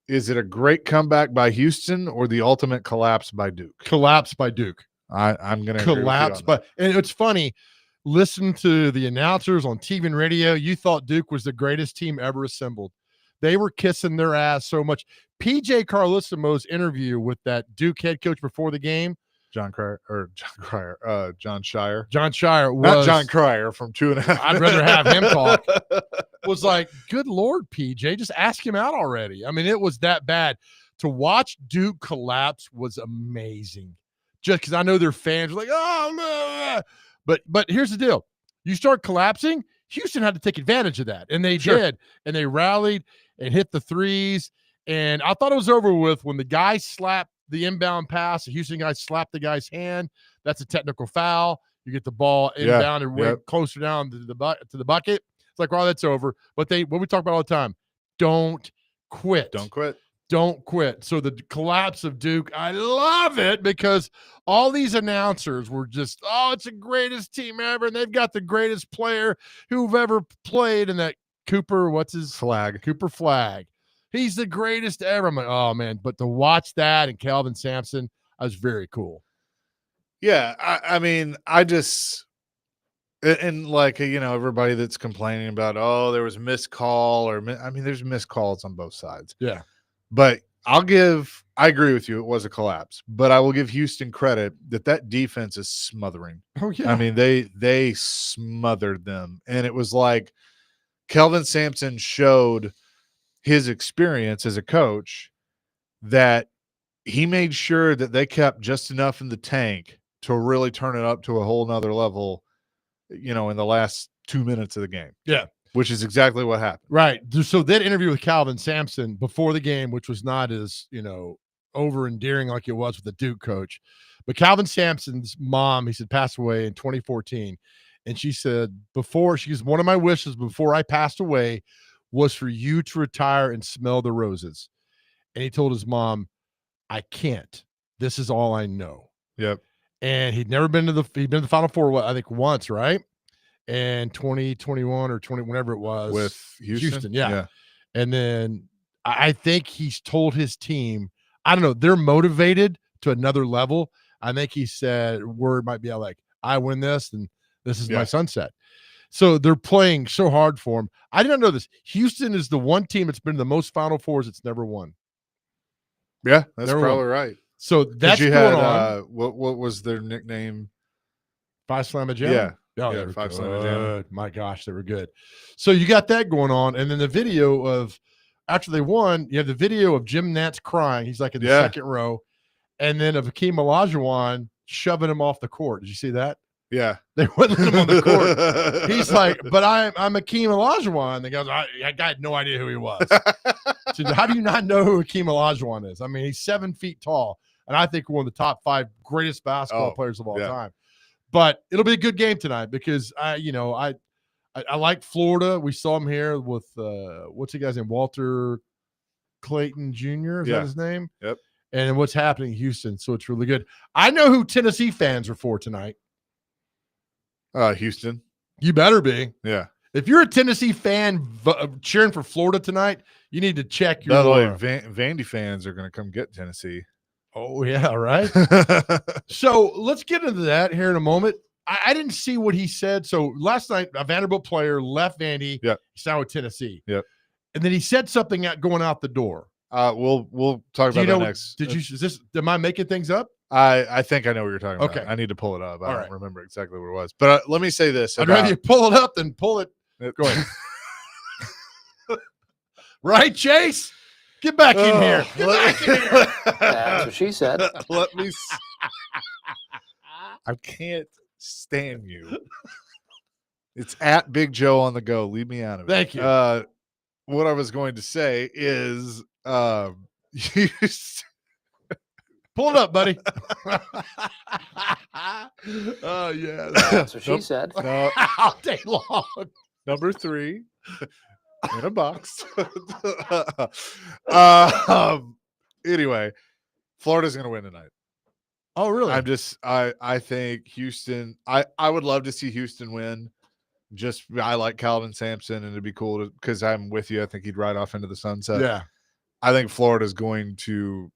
it a great comeback by Houston or the ultimate collapse by Duke? Collapse by Duke. I'm going to collapse. But and it's funny, listen to the announcers on TV and radio. You thought Duke was the greatest team ever assembled. They were kissing their ass so much. PJ Carlesimo's interview with that Duke head coach before the game, John Shire was not John Cryer from 2.5. I'd rather have him talk. Was like, good Lord, PJ, just ask him out already. I mean, it was that bad. To watch Duke collapse was amazing. Just because I know their fans were like, oh no. But here's the deal. You start collapsing, Houston had to take advantage of that. And they did. And they rallied and hit the threes. And I thought it was over with when the guy slapped the inbound pass. The Houston guy slapped the guy's hand. That's a technical foul. You get the ball inbound and way closer down to the bucket. It's like, well, that's over. But what we talk about all the time, don't quit. Don't quit. Don't quit. So the collapse of Duke, I love it because all these announcers were just, it's the greatest team ever. And they've got the greatest player who've ever played in that Cooper, Cooper Flag. He's the greatest ever. I'm like, oh, man. But to watch that and Kelvin Sampson, that was very cool. Yeah. I mean, and like, everybody that's complaining about, there was missed call there's missed calls on both sides. Yeah. But I agree with you. It was a collapse, but I will give Houston credit that defense is smothering. Oh yeah. I mean, they smothered them. And it was like Kelvin Sampson showed his experience as a coach that he made sure that they kept just enough in the tank to really turn it up to a whole nother level, in the last 2 minutes of the game. Yeah. which is exactly what happened. Right. So that interview with Calvin Sampson before the game, which was not as, over endearing like it was with the Duke coach. But Calvin Sampson's mom, he said, passed away in 2014. And she said, one of my wishes before I passed away was for you to retire and smell the roses. And he told his mom, I can't. This is all I know. Yep. And he'd been to the Final Four, I think once, right? And 2021 or 20, whenever it was. With Houston? Yeah. And then I think he's told his team, I don't know, they're motivated to another level. I think he said word might be out like, I win this, and this is my sunset. So they're playing so hard for him. I didn't know this. Houston is the one team that's been to the most Final Fours it's never won. Yeah, that's probably right. So that's going on. What was their nickname? Five Slamma Jam? Yeah, Five Slamma Jam. My gosh, they were good. So you got that going on. And then the video of after they won, you have the video of Jim Nantz crying. He's like in the second row. And then of Hakeem Olajuwon shoving him off the court. Did you see that? Yeah. They wouldn't let him on the court. He's like, but I'm Hakeem Olajuwon. The guy goes, I had no idea who he was. So how do you not know who Hakeem Olajuwon is? I mean, he's 7 feet tall. And I think one of the top 5 greatest basketball players of all time. But it'll be a good game tonight because I like Florida. We saw him here with what's the guy's name? Walter Clayton Jr. Is that his name? Yep. And what's happening in Houston. So it's really good. I know who Tennessee fans are for tonight. Houston. You better be. Yeah. If you're a Tennessee fan cheering for Florida tonight, you need to check your. By the way, Vandy fans are going to come get Tennessee. Oh, yeah, right. So let's get into that here in a moment. I didn't see what he said. So last night, a Vanderbilt player left Vandy. Yep. He's now with Tennessee. Yep. And then he said something going out the door. We'll talk about that next. Am I making things up? I think I know what you're talking about. Okay. I need to pull it up. I don't remember exactly what it was. But let me say this. I'd rather you pull it up than pull it. Go ahead. Right, Chase? Get back in here. Get back in here. That's what she said. Let me. I can't stand you. It's at Big Joe on the go. Leave me out of it. Thank you. What I was going to say is, pull it up, buddy. Oh yeah, that's what she said. No, all day long. Number 3 in a box. Anyway, Florida's going to win tonight. Oh, really? I think Houston. I would love to see Houston win. I like Calvin Sampson, and it'd be cool because I'm with you. I think he'd ride off into the sunset. Yeah. I think Florida's going to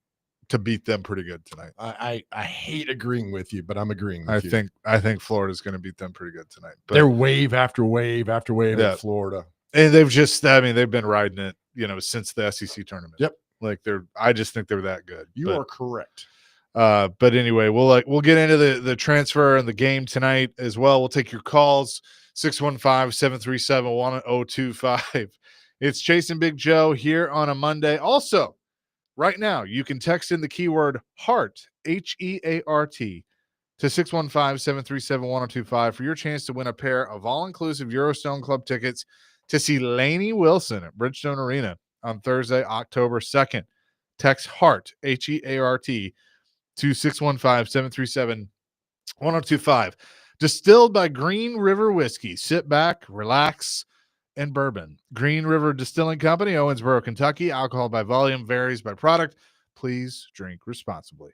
beat them pretty good tonight. I hate agreeing with you, but I'm agreeing with you. I think Florida's going to beat them pretty good tonight. But they're wave after wave after wave in Florida. And they've been riding it, since the SEC tournament. Yep. Like I just think they're that good. You are correct. But anyway, we'll get into the transfer and the game tonight as well. We'll take your calls 615-737-1025. It's Chase and Big Joe here on a Monday. Also, right now, you can text in the keyword HEART, HEART, to 615-737-1025 for your chance to win a pair of all-inclusive Eurostone Club tickets to see Lainey Wilson at Bridgestone Arena on Thursday, October 2nd. Text HEART, HEART, to 615-737-1025. Distilled by Green River Whiskey. Sit back, relax, and bourbon. Green River Distilling Company, Owensboro, Kentucky. Alcohol by volume varies by product. Please drink responsibly.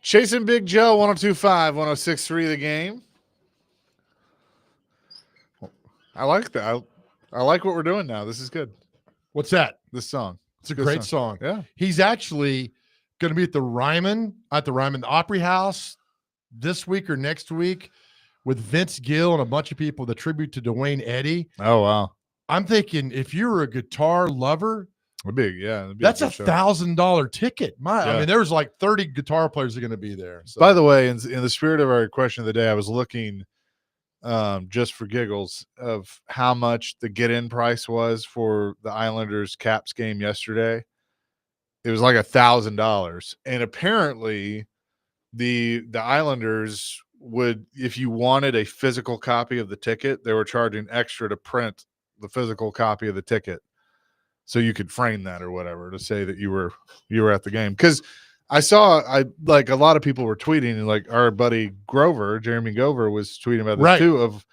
Chasing Big Joe, 102.5, 106.3 The Game. I like that. I like what we're doing now. This is good. What's that? This song. It's a good great song. Yeah. He's actually going to be at the Ryman Opry House this week or next week with Vince Gill and a bunch of people, the tribute to Dwayne Eddy. Oh, wow. I'm thinking if you're a guitar lover, that's $1,000 ticket. I mean, there's like 30 guitar players that are going to be there. So. By the way, in the spirit of our question of the day, I was looking just for giggles of how much the get-in price was for the Islanders Caps game yesterday. It was like $1,000, and apparently the Islanders would, if you wanted a physical copy of the ticket, they were charging extra to print the physical copy of the ticket, so you could frame that or whatever to say that you were at the game. Because I like a lot of people were tweeting, and like our buddy Jeremy Grover was tweeting about this too, of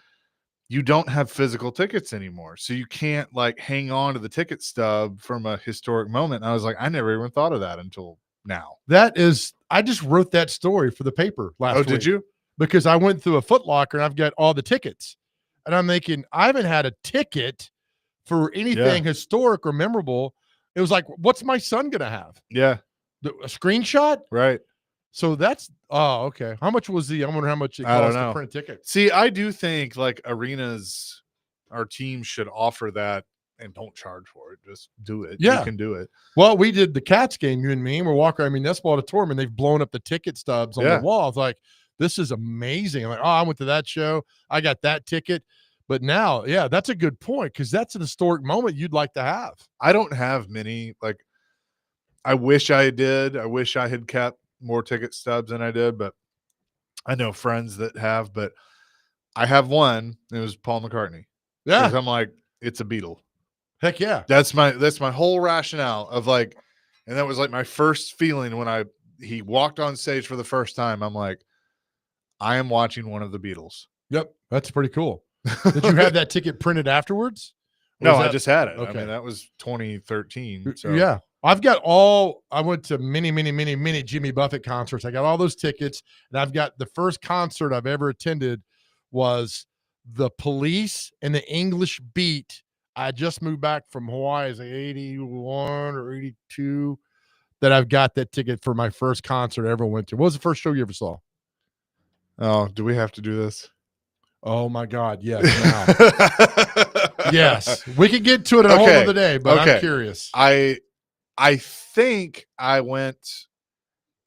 you don't have physical tickets anymore. So you can't like hang on to the ticket stub from a historic moment. And I was like, I never even thought of that until now. I just wrote that story for the paper last week. Oh, did you? Because I went through a Foot Locker and I've got all the tickets. And I'm thinking, I haven't had a ticket for anything historic or memorable. It was like, what's my son going to have? Yeah. A screenshot? Right. So that's, okay. How much was I wonder how much it I don't cost know. to print a ticket. See, I do think like arenas, our team should offer that and don't charge for it. Just do it. Yeah. You can do it. Well, we did the Cats game, you and me, and we're walking around Municipal Auditorium, and they've blown up the ticket stubs on the wall. It's like, this is amazing. I'm like, I went to that show. I got that ticket. But now, that's a good point, because that's an historic moment you'd like to have. I don't have many. Like, I wish I did. I wish I had kept more ticket stubs than I did, but I know friends that have. But I have one. It was Paul McCartney. Yeah. I'm like, it's a Beatle. Heck yeah. That's my whole rationale of like, and that was like my first feeling when he walked on stage for the first time. I'm like, I am watching one of the Beatles. Yep. That's pretty cool. Did you have that ticket printed afterwards? No, I just had it. Okay. I mean, that was 2013. So. Yeah. I went to many Jimmy Buffett concerts. I got all those tickets, and I've got the first concert I've ever attended was the Police and the English Beat. I just moved back from Hawaii as 81 or 82 that I've got that ticket for my first concert I ever went to. What was the first show you ever saw? Oh, do we have to do this? Oh my God. Yes. Now. Yes. We could get to it a whole other day, but I'm curious. I think I went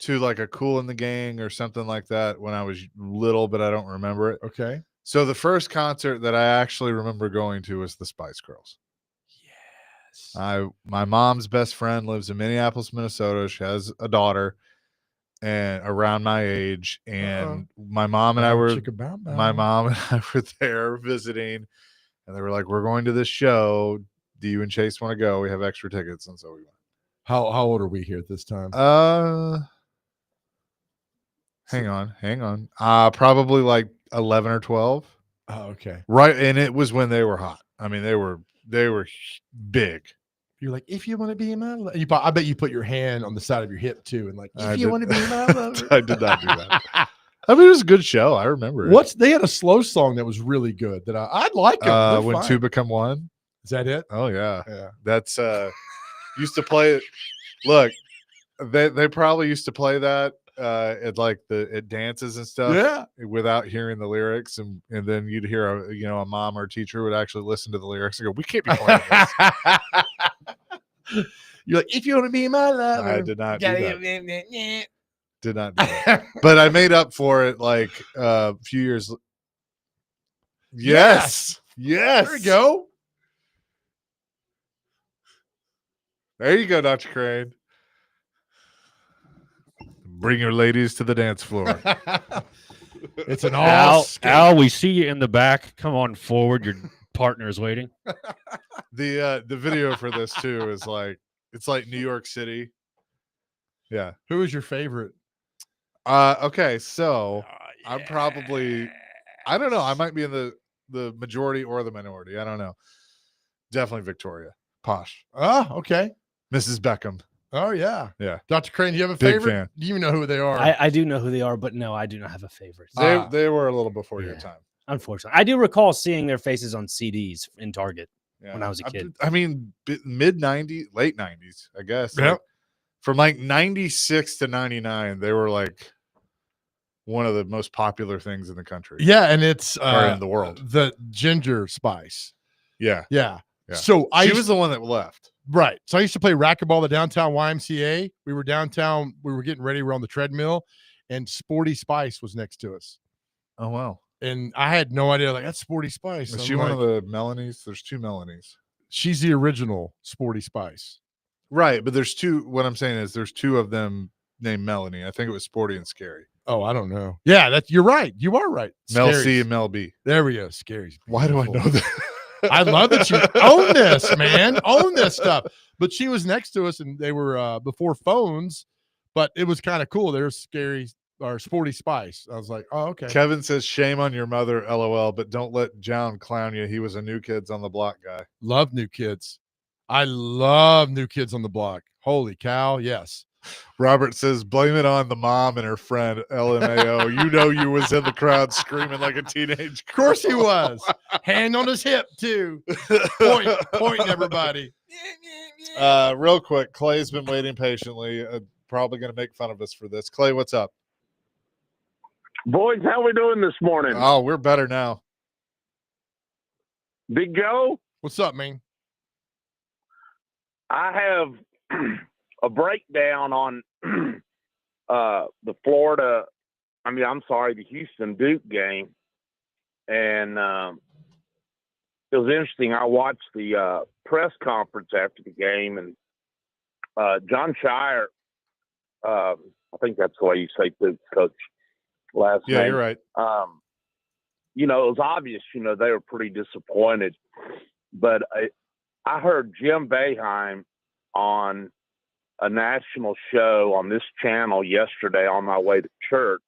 to like a Kool and the Gang or something like that when I was little, but I don't remember it. Okay. So the first concert that I actually remember going to was the Spice Girls. Yes. My mom's best friend lives in Minneapolis, Minnesota. She has a daughter and around my age, and my mom and I were there visiting, and they were like, we're going to this show. Do you and Chase want to go? We have extra tickets. And so we went. How old are we here at this time? Hang on. Probably like 11 or 12. Oh, okay. Right. And it was when they were hot. I mean, they were big. You're like, if you want to be my lover. I bet you put your hand on the side of your hip too, and like, if you want to be my lover. I did not do that. I mean, it was a good show. I remember it. They had a slow song that was really good that I'd like it. When Two Become One. Is that it? Oh yeah. Yeah. That's used to play it. Look, they probably used to play that at dances and stuff, without hearing the lyrics, and then you'd hear a mom or a teacher would actually listen to the lyrics and go, we can't be playing this. You're like, if you want to be my lover. I did not do that. Did not do that. But I made up for it like a few years. Yes. There you go. There you go, Dr. Crane. Bring your ladies to the dance floor. It's an Al, we see you in the back. Come on forward. Your partner is waiting. The video for this too is like, it's like New York City. Yeah. Who is your favorite? Okay, so I'm probably, I don't know. I might be in the majority or the minority. I don't know. Definitely Victoria. Posh. Oh, okay. Mrs. Beckham. Oh yeah. Yeah. Dr. Crane, do you have a Big favorite? fan. Do you even know who they are? I do know who they are, but no, I do not have a favorite. They were a little before your Yeah. time. Unfortunately, I do recall seeing their faces on CDs in Target Yeah. when I was a kid. I mean, mid 90s, late 90s, I guess. Yep. Like, from like 96 to 99, they were like one of the most popular things in the country. Yeah, and it's Or in the world. the ginger spice. Yeah. Yeah. Yeah. So She was the one that left. right. So I used to play racquetball at the downtown YMCA. We were downtown. We were getting ready. We were on the treadmill, and Sporty Spice was next to us. Oh, wow. And I had no idea. Like, that's Sporty Spice. Is I'm she one of like, the Melanies? There's two Melanies. she's the original Sporty Spice. Right. But there's two. What I'm saying is there's two of them named Melanie. I think it was Sporty and Scary. Oh, I don't know. Yeah, you're right. You are right. Mel C Scary's- and Mel B. There we go. Scary's. Why do I beautiful. know that? I love that you own this, man. Own this stuff. But she was next to us, and they were before phones. But it was kind of cool. There's Scary or Sporty Spice. I was like, oh, okay. Kevin says, "Shame on your mother, LOL." But don't let John clown you. He was a New Kids on the Block guy. Love New Kids. I love New Kids on the Block. Holy cow! Yes. Robert says, "Blame it on the mom and her friend LMAO." You know, you was in the crowd screaming like a teenage. Of course he was. Hand on his hip too. Pointing everybody. Real quick, Clay's been waiting patiently. Probably going to make fun of us for this. Clay, what's up? Boys, how we doing this morning? Oh, we're better now. Big Joe, What's up, man? I have a breakdown on the the Houston Duke game. And it was interesting. I watched the press conference after the game, and John Shire, I think that's the way you say Duke's coach last Yeah, name. you're right. It was obvious, they were pretty disappointed. But I heard Jim Boeheim on a national show on this channel yesterday on my way to church.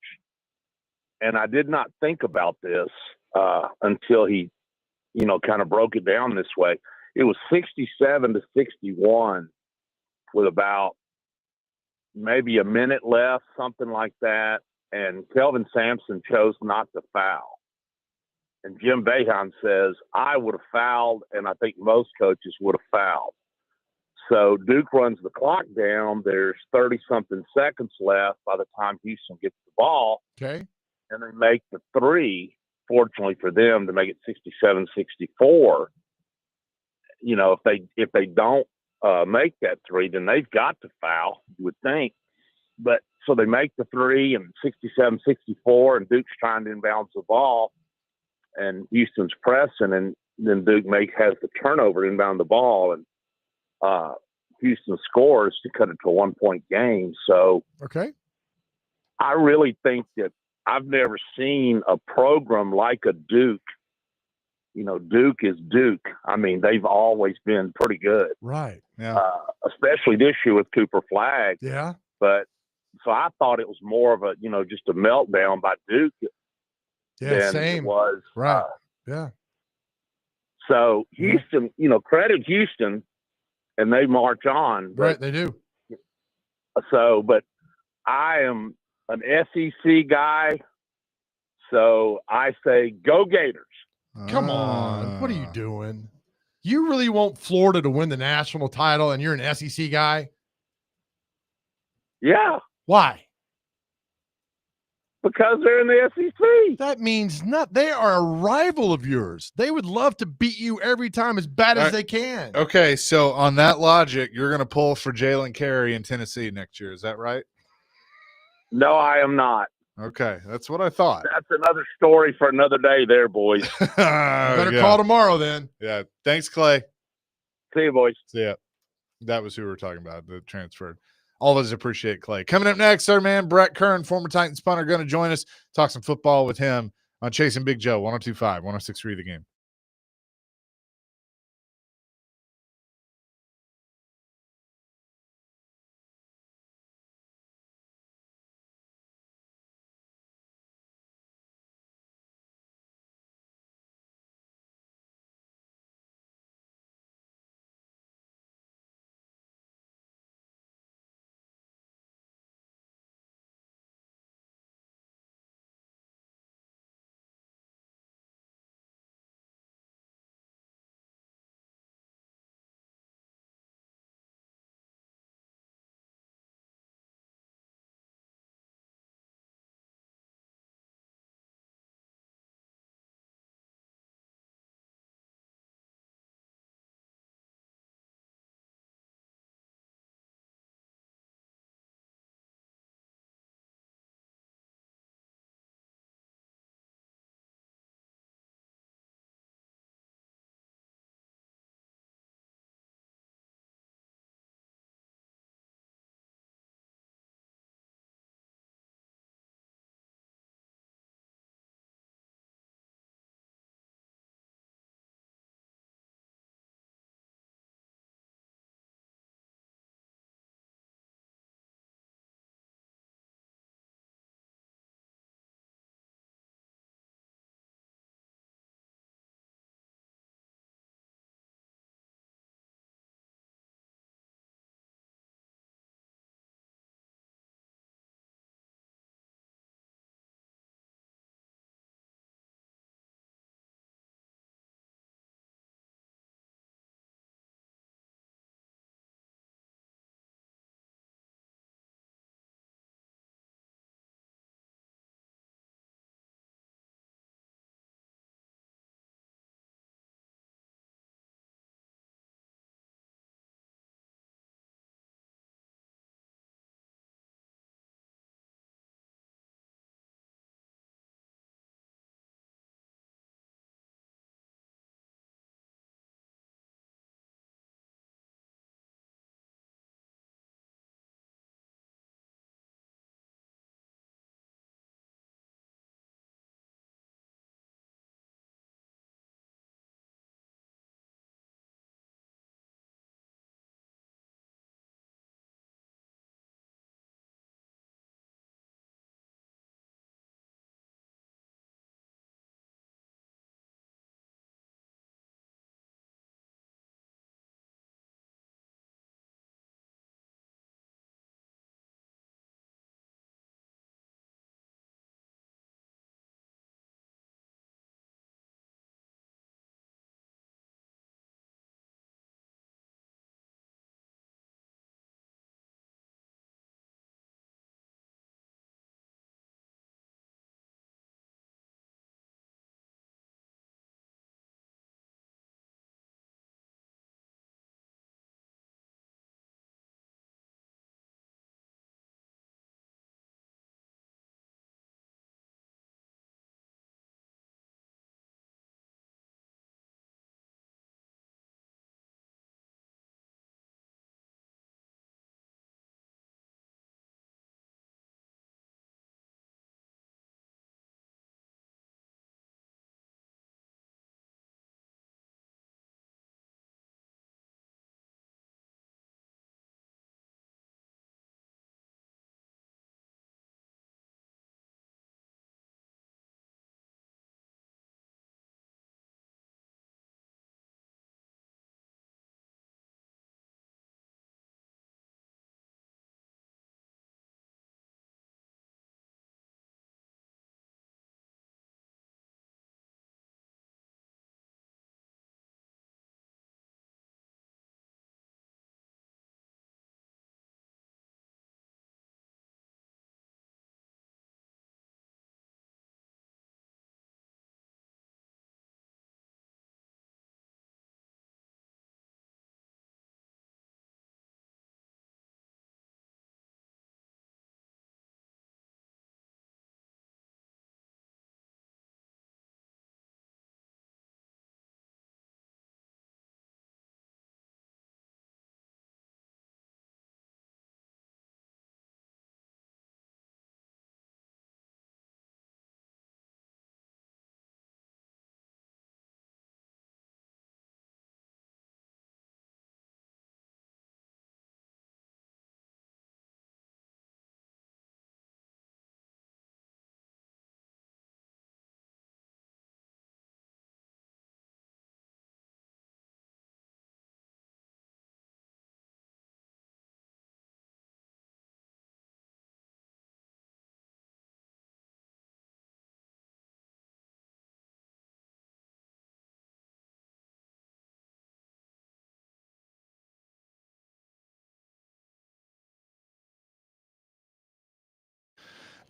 And I did not think about this until he, kind of broke it down this way. It was 67-61 with about maybe a minute left, something like that. And Kelvin Sampson chose not to foul. And Jim Boeheim says, I would have fouled, and I think most coaches would have fouled. So Duke runs the clock down. There's 30-something seconds left by the time Houston gets the ball. Okay. And they make the three, fortunately for them, to make it 67-64. If they don't make that three, then they've got to foul, you would think. But so they make the three, and 67-64, and Duke's trying to inbound the ball, and Houston's pressing, and then Duke has the turnover to inbound the ball, and Houston scores to cut it to a 1-point game. So Okay. I really think that I've never seen a program like a Duke. Duke is Duke. I mean, they've always been pretty good, Right. Yeah. especially this year with Cooper Flagg. Yeah. But so I thought it was more of a, just a meltdown by Duke Yeah. than Same. it was. Right. Yeah. So Houston, credit Houston, and they march on. But, Right. They do. So, but I am an SEC guy, so I say go Gators. Come on. What are you doing? You really want Florida to win the national title, and you're an SEC guy? Yeah, Why? because they're in the SEC. That means not. They are a rival of yours. They would love to beat you every time as bad as Right. they can. Okay, so on that logic, you're going to pull for Jalen Carey in Tennessee next year. Is that right? No, I am not. Okay, that's what I thought. That's another story for another day there, boys. Better yeah. call tomorrow then. Yeah. Thanks, Clay. See you, boys. So, yeah, that was who we were talking about, the transfer. Always appreciate Clay. Coming up next, our man Brett Kern, former Titans punter, going to join us, talk some football with him on Chasing Big Joe, 102.5, 106.3 The Game.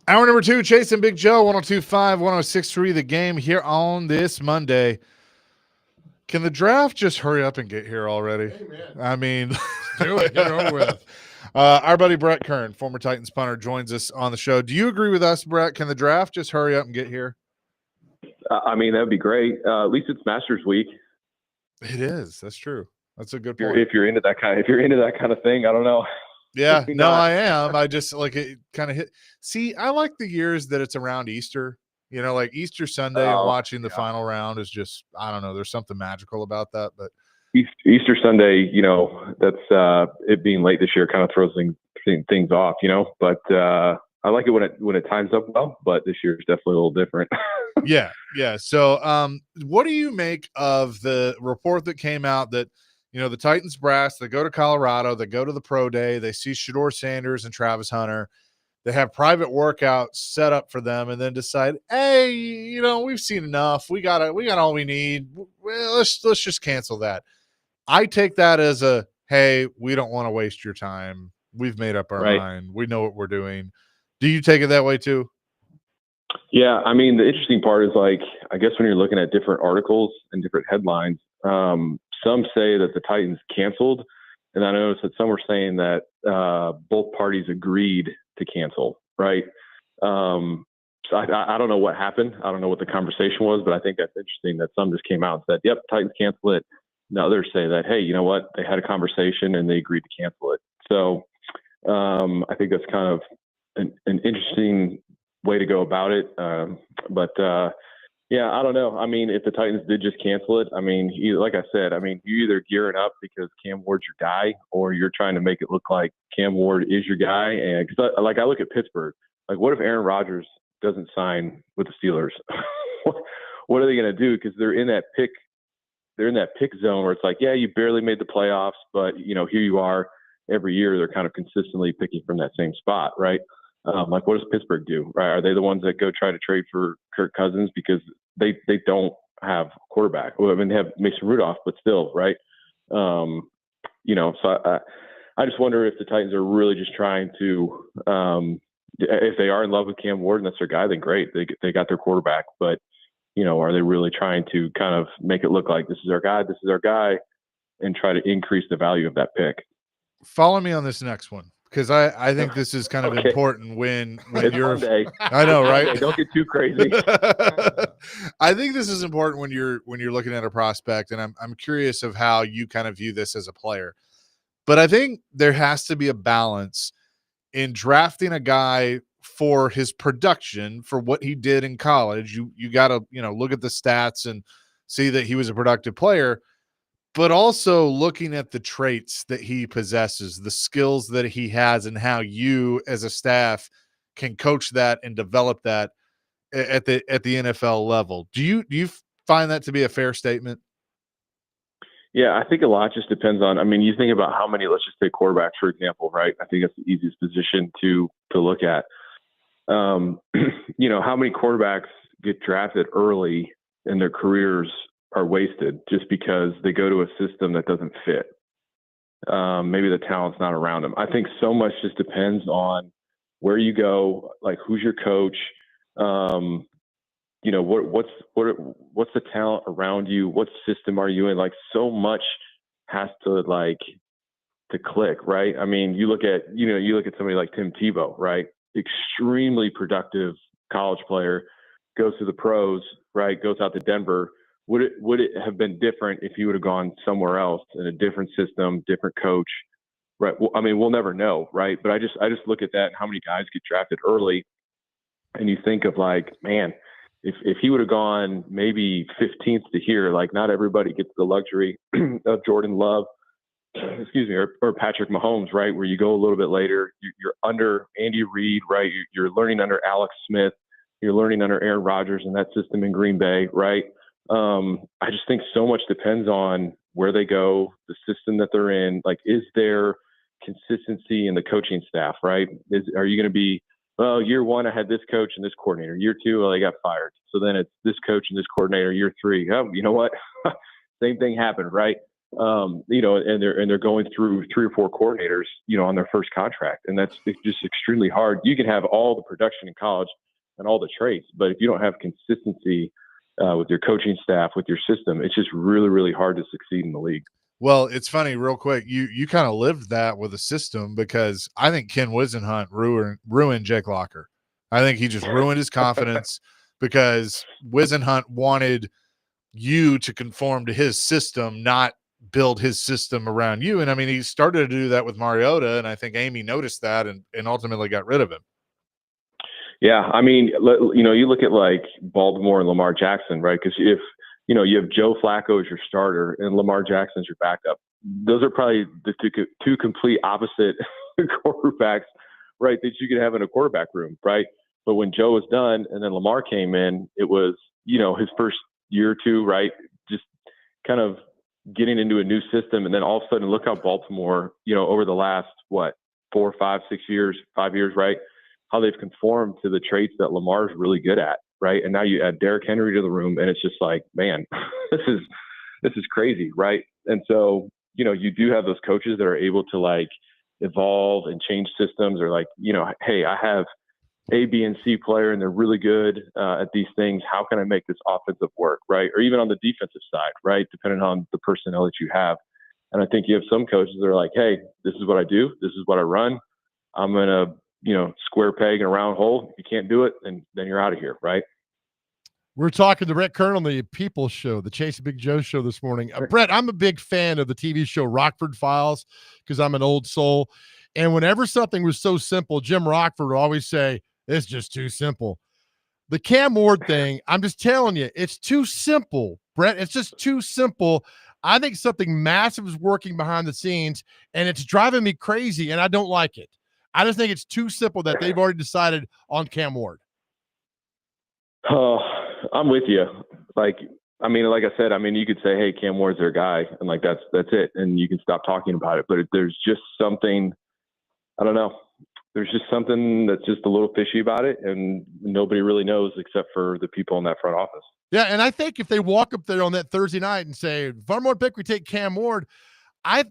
Hour number 2, Chase and Big Joe, 102.5, 106.3, The Game here on this Monday. Can the draft just hurry up and get here already? Amen. I mean, Do it. Get it over with. Our buddy Brett Kern, former Titans punter, joins us on the show. Do you agree with us, Brett? Can the draft just hurry up and get here? I mean, that'd be great. At least it's Masters Week. It is. That's true. That's a good point. If you're into that kind of thing, I don't know. Yeah, Maybe no, not. I am. I just like it kind of hit. See, I like the years that it's around Easter. You know, like Easter Sunday and watching the final round is just, I don't know. There's something magical about that. But Easter Sunday, that's it being late this year kind of throws things off, But I like it when it times up well. But this year is definitely a little different. Yeah. So, what do you make of the report that came out that the Titans brass, they go to Colorado, they go to the pro day, they see Shedeur Sanders and Travis Hunter, they have private workouts set up for them, and then decide, hey, we've seen enough, we got all we need. Well, let's just cancel that. I take that as hey, we don't want to waste your time. We've made up our mind. We know what we're doing. Do you take it that way too? Yeah, I mean, the interesting part is I guess when you're looking at different articles and different headlines, some say that the Titans canceled, and I noticed that some were saying that both parties agreed to cancel, right? So I don't know what happened. I don't know what the conversation was, but I think that's interesting that some just came out and said, yep, Titans cancel it. And others say that, hey, you know what? They had a conversation and they agreed to cancel it. So I think that's kind of an interesting way to go about it. Yeah, I don't know. I mean, if the Titans did just cancel it, I mean, like I said, I mean, you either gearing up because Cam Ward's your guy, or you're trying to make it look like Cam Ward is your guy. And because I look at Pittsburgh, what if Aaron Rodgers doesn't sign with the Steelers? What are they going to do? Because they're in that pick zone where it's yeah, you barely made the playoffs, but here you are every year. They're kind of consistently picking from that same spot, right? What does Pittsburgh do? Right? Are they the ones that go try to trade for Kirk Cousins because they don't have a quarterback? Well, I mean, they have Mason Rudolph, but still, right? So I just wonder if the Titans are really just trying to, if they are in love with Cam Ward and that's their guy, then great, they got their quarterback. But are they really trying to kind of make it look like this is our guy, and try to increase the value of that pick? Follow me on this next one, because I think this is kind of important when you're Monday. I know, right? Don't get too crazy. I think this is important when you're looking at a prospect, and I'm curious of how you kind of view this as a player. But I think there has to be a balance in drafting a guy for his production, for what he did in college. You got to look at the stats and see that he was a productive player, but also looking at the traits that he possesses, the skills that he has, and how you as a staff can coach that and develop that at the NFL level. Do you find that to be a fair statement? Yeah, I think a lot just depends on, I mean, you think about how many, let's just take quarterbacks, for example, right? I think that's the easiest position to look at. How many quarterbacks get drafted early and their careers are wasted just because they go to a system that doesn't fit. Maybe the talent's not around them. I think so much just depends on where you go, who's your coach, what's the talent around you, what system are you in? So much has to click, right? I mean, you look at somebody like Tim Tebow, right? Extremely productive college player, goes to the pros, right? Goes out to Denver. Would it have been different if you would have gone somewhere else in a different system, different coach, right? Well, I mean, we'll never know, right? But I just look at that and how many guys get drafted early, and you think of man, if he would have gone maybe 15th to here, not everybody gets the luxury of Jordan Love, excuse me, or Patrick Mahomes, right? Where you go a little bit later, you're under Andy Reid, right? You're learning under Alex Smith, you're learning under Aaron Rodgers in that system in Green Bay, right? I just think so much depends on where they go, the system that they're in. Is there consistency in the coaching staff, right? Are you going to be, well, year one, I had this coach and this coordinator. Year two, well, they got fired. So then it's this coach and this coordinator. Year three, oh, you know what? Same thing happened, right? you know, and they're going through 3 or 4 coordinators, you know, on their first contract, and it's just extremely hard. You can have all the production in college and all the traits, but if you don't have consistency with your coaching staff, with your system, it's just really, really hard to succeed in the league. Well, it's funny, real quick. You kind of lived that with a system, because I think Ken Whisenhunt ruined Jake Locker. I think he just ruined his confidence because Whisenhunt wanted you to conform to his system, not build his system around you. And I mean, he started to do that with Mariota, and I think Amy noticed that and ultimately got rid of him. Yeah, I mean, you know, you look at like Baltimore and Lamar Jackson, right? Because if you know, you have Joe Flacco as your starter and Lamar Jackson as your backup. Those are probably the two complete opposite quarterbacks, right, that you could have in a quarterback room, right? But when Joe was done and then Lamar came in, it was, you know, his first year or two, right, just kind of getting into a new system. And then all of a sudden, look how Baltimore, you know, over the last, 4, 5, 6 years, 5 years, right, how they've conformed to the traits that Lamar's really good at. Right. And now you add Derrick Henry to the room, and it's just like, man, this is crazy. Right. And so, you know, you do have those coaches that are able to like evolve and change systems, or like, you know, hey, I have A, B, and C player, and they're really good at these things. How can I make this offensive work? Right. Or even on the defensive side, right, depending on the personnel that you have. And I think you have some coaches that are like, hey, this is what I do. This is what I run. I'm going to, you know, square peg in a round hole. If you can't do it, then you're out of here, right? We're talking to Brett Kern on the People's Show, the Chase and Big Joe show this morning. Brett, I'm a big fan of the TV show Rockford Files because I'm an old soul. And whenever something was so simple, Jim Rockford would always say, it's just too simple. The Cam Ward thing, I'm just telling you, it's too simple, Brett. It's just too simple. I think something massive is working behind the scenes, and it's driving me crazy, and I don't like it. I just think it's too simple that they've already decided on Cam Ward. Oh, I'm with you. Like, I mean, like I said, I mean, you could say, hey, Cam Ward's their guy, and like that's it, and you can stop talking about it. But there's just something, I don't know. There's just something that's just a little fishy about it, and nobody really knows except for the people in that front office. Yeah, and I think if they walk up there on that Thursday night and say, one more pick, we take Cam Ward, I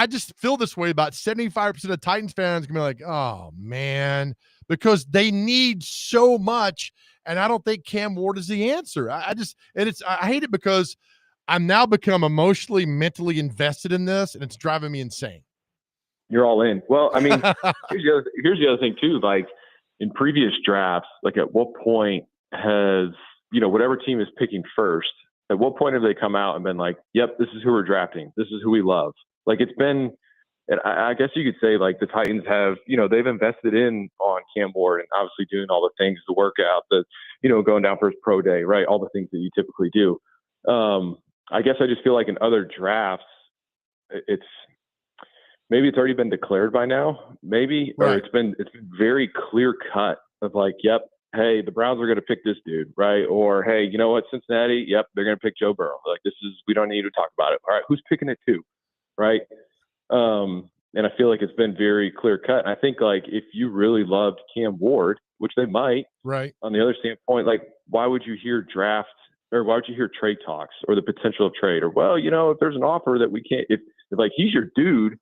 just feel this way about 75% of Titans fans going to be like, oh, man, because they need so much, and I don't think Cam Ward is the answer. I hate it because I'm now become emotionally, mentally invested in this, and it's driving me insane. You're all in. Well, I mean, here's the other thing too. Like in previous drafts, like at what point has, you know, whatever team is picking first, at what point have they come out and been like, yep, this is who we're drafting. This is who we love. Like it's been, and I guess you could say like the Titans have, you know, they've invested in on Cam Ward and obviously doing all the things, the workout, the, you know, going down for his pro day, right? All the things that you typically do. I guess I just feel like in other drafts, maybe it's already been declared by now, maybe, right. Or it's been very clear cut of like, yep, hey, the Browns are going to pick this dude, right? Or, hey, you know what, Cincinnati, yep, they're going to pick Joe Burrow. Like we don't need to talk about it. All right, who's picking it too, right? And I feel like it's been very clear cut. And I think like if you really loved Cam Ward, which they might, right? On the other standpoint, like why would you hear trade talks or the potential of trade? Or, well, you know, if there's an offer that we can't, if like he's your dude,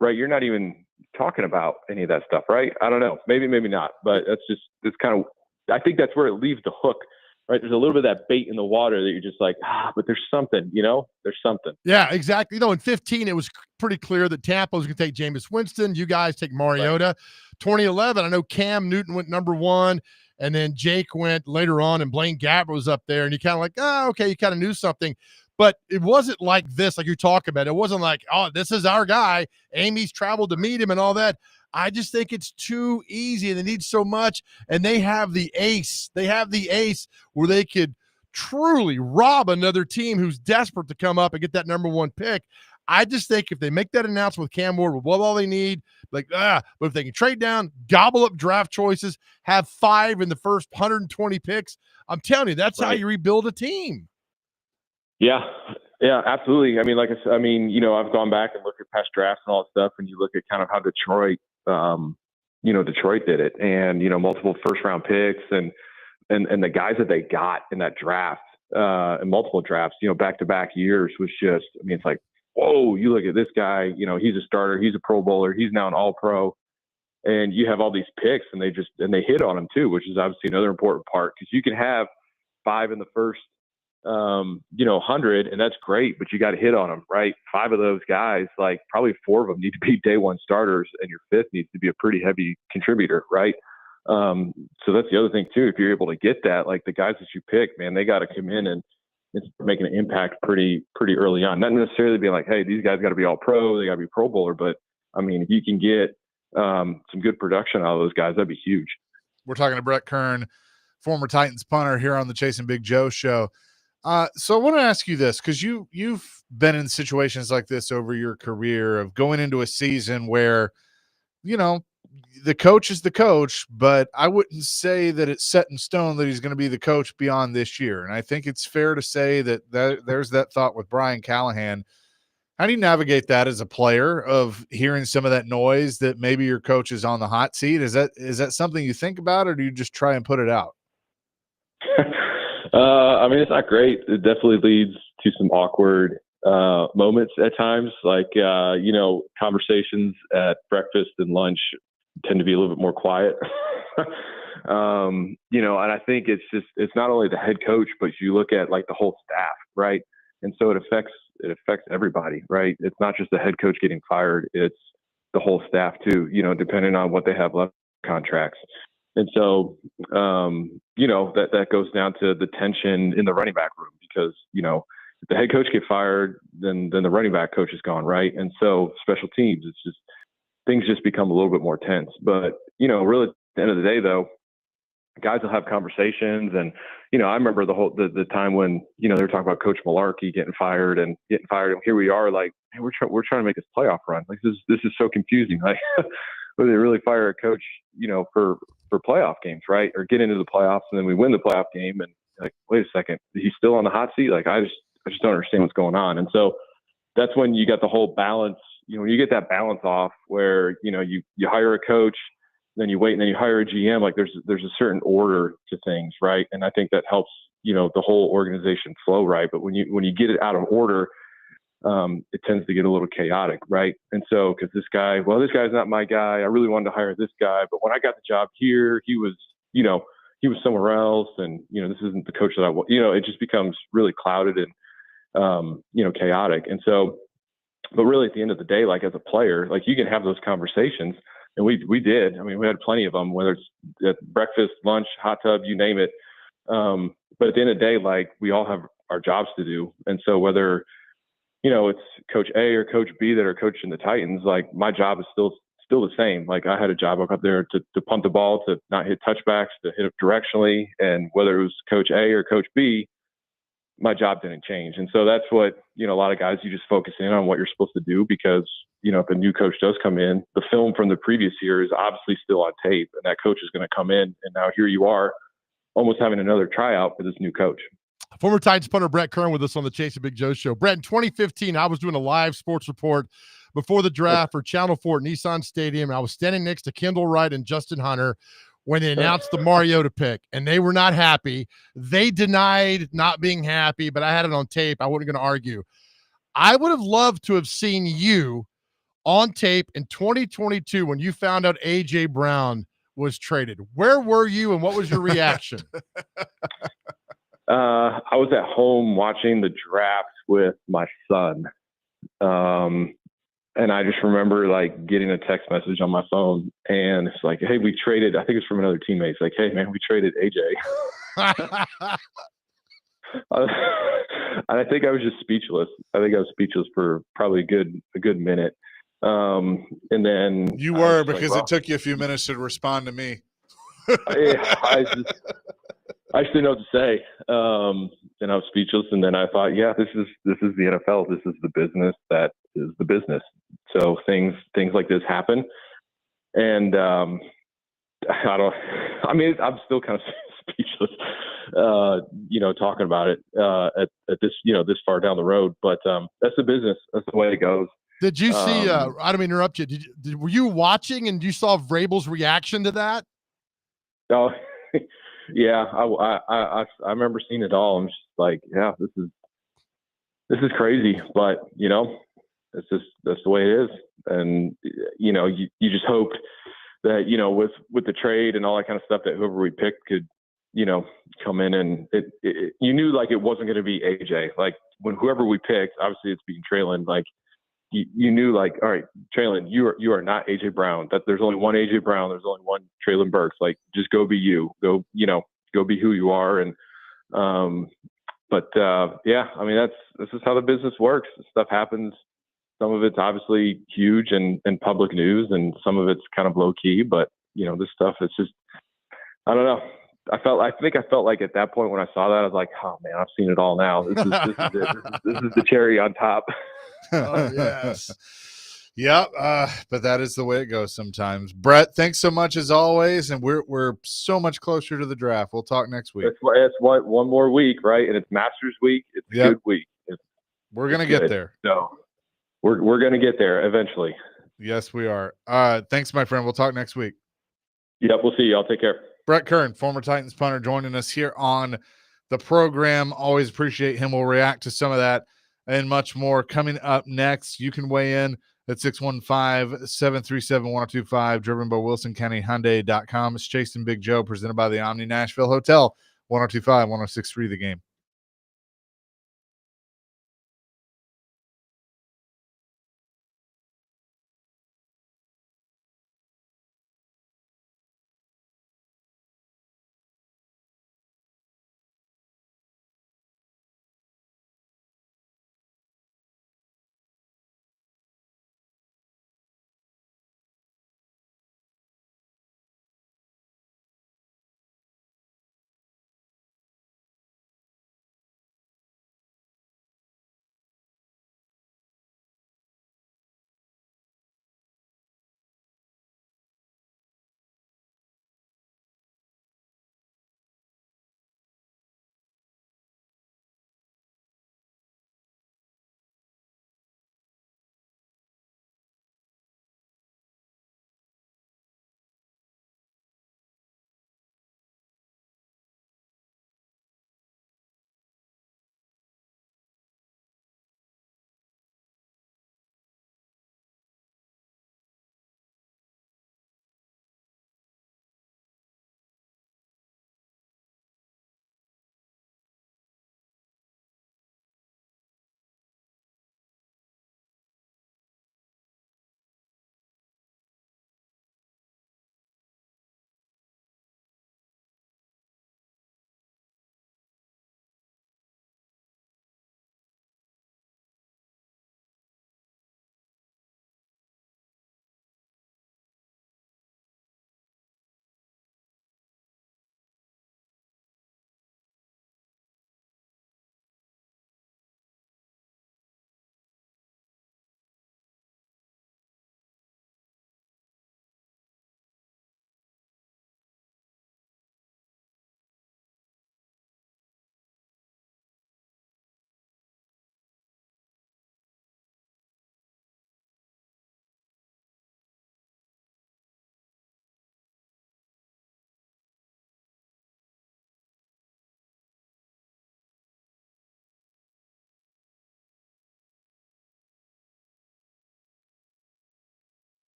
right, you're not even talking about any of that stuff, right? I don't know. Maybe not. But it's kind of, I think that's where it leaves the hook, right? There's a little bit of that bait in the water that you're just like, but there's something, you know? There's something. Yeah, exactly. You know, in 2015, it was pretty clear that Tampa was going to take Jameis Winston. You guys take Mariota. Right. 2011, I know Cam Newton went number 1, and then Jake went later on, and Blaine Gabbert was up there, and you kind of like, okay, you kind of knew something. But it wasn't like this, like you talk about. It wasn't like, oh, this is our guy. Amy's traveled to meet him and all that. I just think it's too easy, and they need so much. And they have the ace. They have the ace where they could truly rob another team who's desperate to come up and get that number 1 pick. I just think if they make that announcement with Cam Ward, with what all they need, but if they can trade down, gobble up draft choices, have 5 in the first 120 picks, I'm telling you, that's how you rebuild a team. Yeah, absolutely. I mean, like I said, you know, I've gone back and looked at past drafts and all that stuff, and you look at kind of how Detroit, Detroit did it, and, you know, multiple first-round picks and the guys that they got in that draft, and multiple drafts, you know, back-to-back years was just, I mean, it's like whoa, you look at this guy, he's a starter, he's a Pro Bowler, he's now an All-Pro, and you have all these picks, and they hit on him too, which is obviously another important part, because you can have 5 in the first 100, and that's great, but you got to hit on them, right? 5 of those guys, like probably 4 of them need to be day one starters, and your 5th needs to be a pretty heavy contributor, right? So that's the other thing too. If you're able to get that, like the guys that you pick, man, they got to come in and it's making an impact pretty early on. Not necessarily being like, hey, these guys got to be all pro, they got to be Pro Bowler, but I mean, if you can get some good production out of those guys, that'd be huge. We're talking to Brett Kern, former Titans punter, here on the Chasing Big Joe show. So I want to ask you this, because you've been in situations like this over your career of going into a season where, the coach is the coach, but I wouldn't say that it's set in stone that he's going to be the coach beyond this year. And I think it's fair to say that there's that thought with Brian Callahan. How do you navigate that as a player, of hearing some of that noise that maybe your coach is on the hot seat? Is that something you think about, or do you just try and put it out? I mean, it's not great. It definitely leads to some awkward moments at times. Like, conversations at breakfast and lunch tend to be a little bit more quiet. And I think it's not only the head coach, but you look at like the whole staff, right? And so it affects everybody, right? It's not just the head coach getting fired, it's the whole staff too, depending on what they have left contracts. And so, that goes down to the tension in the running back room, because, if the head coach get fired, then the running back coach is gone, right? And so special teams, it's just, things just become a little bit more tense. But, really at the end of the day, though, guys will have conversations. And, I remember the time when, they were talking about Coach Malarkey getting fired. And here we are, like, hey, we're trying to make this playoff run. Like, this is so confusing. Like, will they really fire a coach, for playoff games, right? Or get into the playoffs, and then we win the playoff game, and like, wait a second, he's still on the hot seat? Like, I just don't understand what's going on. And so that's when you got the whole balance, when you get that balance off, where, you hire a coach, then you wait, and then you hire a GM, like there's a certain order to things, right? And I think that helps, the whole organization flow, right? But when you get it out of order, it tends to get a little chaotic, right? And so, because this guy's not my guy. I really wanted to hire this guy, but when I got the job here, he was somewhere else, and this isn't the coach that I want. It just becomes really clouded and chaotic. And so, but really at the end of the day, like as a player, like you can have those conversations, and we did. I mean, we had plenty of them, whether it's at breakfast, lunch, hot tub, you name it. But at the end of the day, like we all have our jobs to do, and so whether it's Coach A or Coach B that are coaching the Titans, like my job is still the same. Like I had a job up there to punt the ball, to not hit touchbacks, to hit it directionally. And whether it was Coach A or Coach B, my job didn't change. And so that's what, a lot of guys, you just focus in on what you're supposed to do, because, if a new coach does come in, the film from the previous year is obviously still on tape, and that coach is going to come in. And now here you are almost having another tryout for this new coach. Former Titans punter Brett Kern with us on the Chasing Big Joe show. Brett, in 2015, I was doing a live sports report before the draft for Channel 4 at Nissan Stadium. I was standing next to Kendall Wright and Justin Hunter when they announced the Mariota pick, and they were not happy. They denied not being happy, but I had it on tape. I wasn't going to argue. I would have loved to have seen you on tape in 2022 when you found out A.J. Brown was traded. Where were you, and what was your reaction? I was at home watching the draft with my son. And I just remember like getting a text message on my phone, and it's like, hey, we traded, I think it's from another teammate. It's like, hey man, we traded AJ. And I think I was just speechless. I think I was speechless for probably a good minute. And then you were, because it took you a few minutes to respond to me. I just didn't know what to say. And I was speechless. And then I thought, yeah, this is the NFL. This is the business that is the business. So things like this happen. And I'm still kind of speechless, talking about it at this, this far down the road. But that's the business. That's the way it goes. Did you see? I don't mean to interrupt you. Were you watching and you saw Vrabel's reaction to that? Oh, yeah. I remember seeing it all. I'm just like, yeah, this is crazy. But that's the way it is. And, you know, you just hoped that, you know, with the trade and all that kind of stuff, that whoever we picked could, you know, come in, and you knew like it wasn't going to be AJ. Like when whoever we picked, obviously it's being Treylon, like you knew like, all right, Treylon, you are not AJ Brown. That there's only one AJ Brown. There's only one Treylon Burks. Like just go be you. Go be who you are. And yeah, I mean this is how the business works. Stuff happens. Some of it's obviously huge and public news, and some of it's kind of low key. But you know, this stuff is just, I don't know. I think I felt like at that point when I saw that, I was like, oh man, I've seen it all now. This is it. This is the cherry on top. Oh, yes. Yep. But that is the way it goes sometimes. Brett, thanks so much as always. And we're so much closer to the draft. We'll talk next week. It's one more week, right? And it's Masters week. It's a good week. We're going to get there. So we're going to get there eventually. Yes, we are. Thanks, my friend. We'll talk next week. Yep. We'll see you. I'll take care. Brett Kern, former Titans punter, joining us here on the program. Always appreciate him. We'll react to some of that and much more coming up next. You can weigh in at 615-737-1025, driven by WilsonCountyHyundai.com. It's Chasing Big Joe, presented by the Omni Nashville Hotel, 1025-1063 The Game.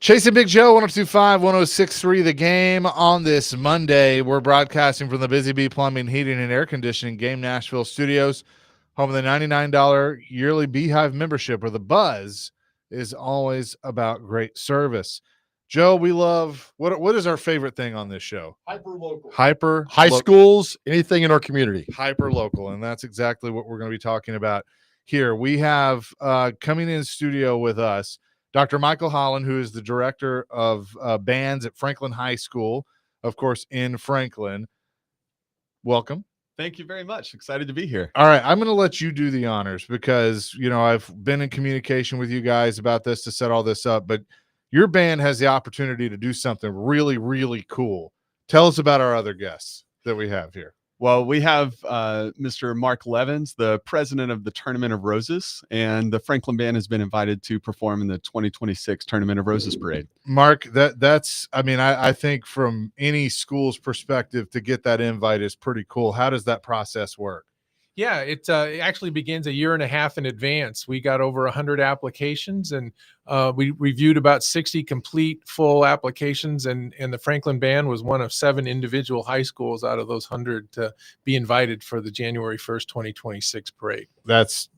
Chasing Big Joe, 102.5, 106.3 The Game on this Monday. We're broadcasting from the Busy Bee Plumbing, Heating, and Air Conditioning Game Nashville Studios, home of the $99 yearly Beehive membership, where the buzz is always about great service. Joe, we love, what is our favorite thing on this show? Hyper local. High Schools, anything in our community. Hyper local, and that's exactly what we're going to be talking about here. We have coming in studio with us Dr. Michael Holland, who is the director of bands at Franklin High School, of course, in Franklin. Welcome. Thank you very much. Excited to be here. All right, I'm going to let you do the honors because, I've been in communication with you guys about this to set all this up, but your band has the opportunity to do something really, really cool. Tell us about our other guests that we have here. Well, we have Mr. Mark Levins, the president of the Tournament of Roses, and the Franklin Band has been invited to perform in the 2026 Tournament of Roses parade. Mark, that's I think from any school's perspective to get that invite is pretty cool. How does that process work? Yeah, it actually begins a year and a half in advance. We got over 100 applications, and we reviewed about 60 complete full applications, and the Franklin Band was one of 7 individual high schools out of those 100 to be invited for the January 1st, 2026 parade. That's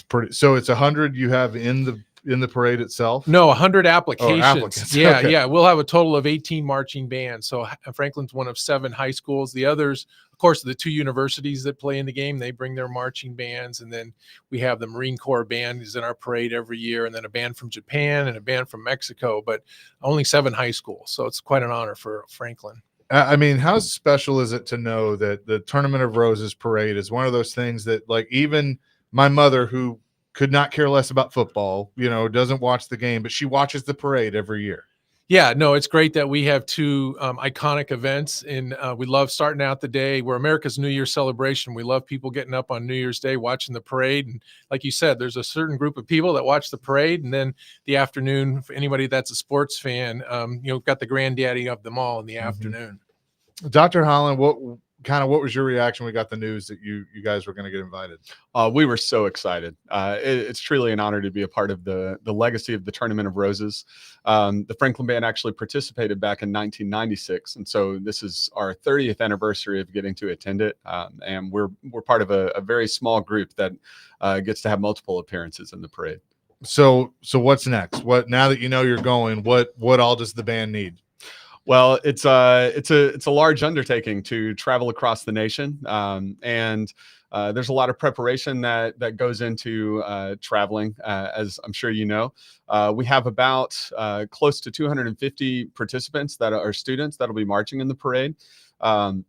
pretty. So it's 100 you have in the parade itself? No, 100 applications. Applicants. Yeah, Okay. yeah. We'll have a total of 18 marching bands. So Franklin's one of 7 high schools. The others, of course, the 2 universities that play in the game, they bring their marching bands. And then we have the Marine Corps band is in our parade every year, and then a band from Japan and a band from Mexico, but only 7 high schools. So it's quite an honor for Franklin. How special is it to know that the Tournament of Roses parade is one of those things that, like, even my mother, who could not care less about football, doesn't watch the game, but she watches the parade every year. Yeah, no, it's great that we have 2 iconic events, and we love starting out the day. We're America's New Year's celebration. We love people getting up on New Year's Day watching the parade, and like you said, there's a certain group of people that watch the parade, and then the afternoon, for anybody that's a sports fan, got the granddaddy of them all in the afternoon. Dr. Holland, what was your reaction when we got the news that you guys were going to get invited? We were so excited. It's truly an honor to be a part of the legacy of the Tournament of Roses. The Franklin Band actually participated back in 1996, and so this is our 30th anniversary of getting to attend it. And we're part of a very small group that gets to have multiple appearances in the parade. So what's next? Now that you're going, what all does the band need? Well, it's a large undertaking to travel across the nation, and there's a lot of preparation that goes into traveling, as I'm sure you know. We have about close to 250 participants that are students that'll be marching in the parade, and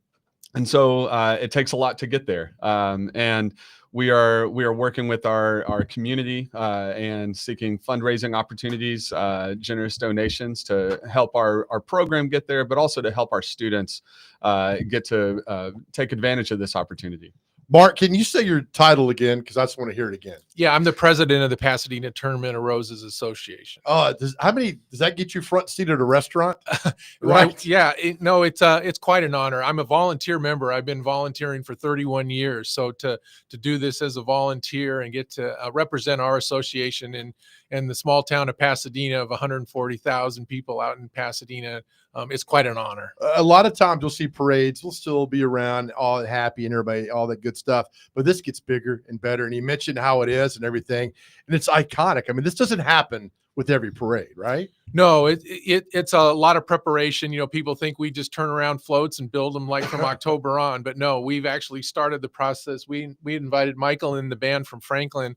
so it takes a lot to get there. And we are working with our community and seeking fundraising opportunities, generous donations to help our program get there, but also to help our students get to take advantage of this opportunity. Mark, can you say your title again? Because I just want to hear it again. Yeah, I'm the president of the Pasadena Tournament of Roses Association. Oh, does that get you front seat at a restaurant? Right. Yeah. It's quite an honor. I'm a volunteer member. I've been volunteering for 31 years. So to do this as a volunteer and get to represent our association in the small town of Pasadena of 140,000 people out in Pasadena, it's quite an honor. A lot of times you'll see parades. We'll still be around, all happy and everybody, all that good stuff. But this gets bigger and better. And he mentioned how it is and everything. And it's iconic. I mean, this doesn't happen with every parade, right? No, it's a lot of preparation. People think we just turn around floats and build them like from October on, but no, we've actually started the process. We invited Michael and the band from Franklin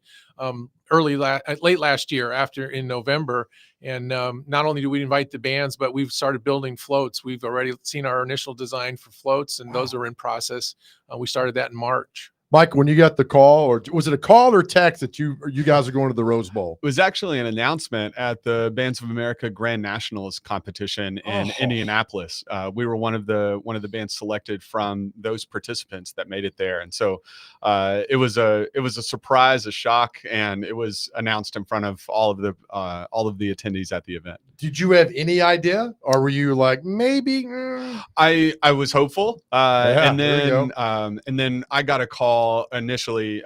late last year in November. And not only do we invite the bands, but we've started building floats. We've already seen our initial design for floats, and those are in process. We started that in March. Mike, when you got the call, or was it a call or text that you guys are going to the Rose Bowl? It was actually an announcement at the Bands of America Grand Nationals competition in Indianapolis. We were one of the bands selected from those participants that made it there, and so it was a surprise, a shock, and it was announced in front of all of the attendees at the event. Did you have any idea, or were you like maybe? I was hopeful, and then I got a call all initially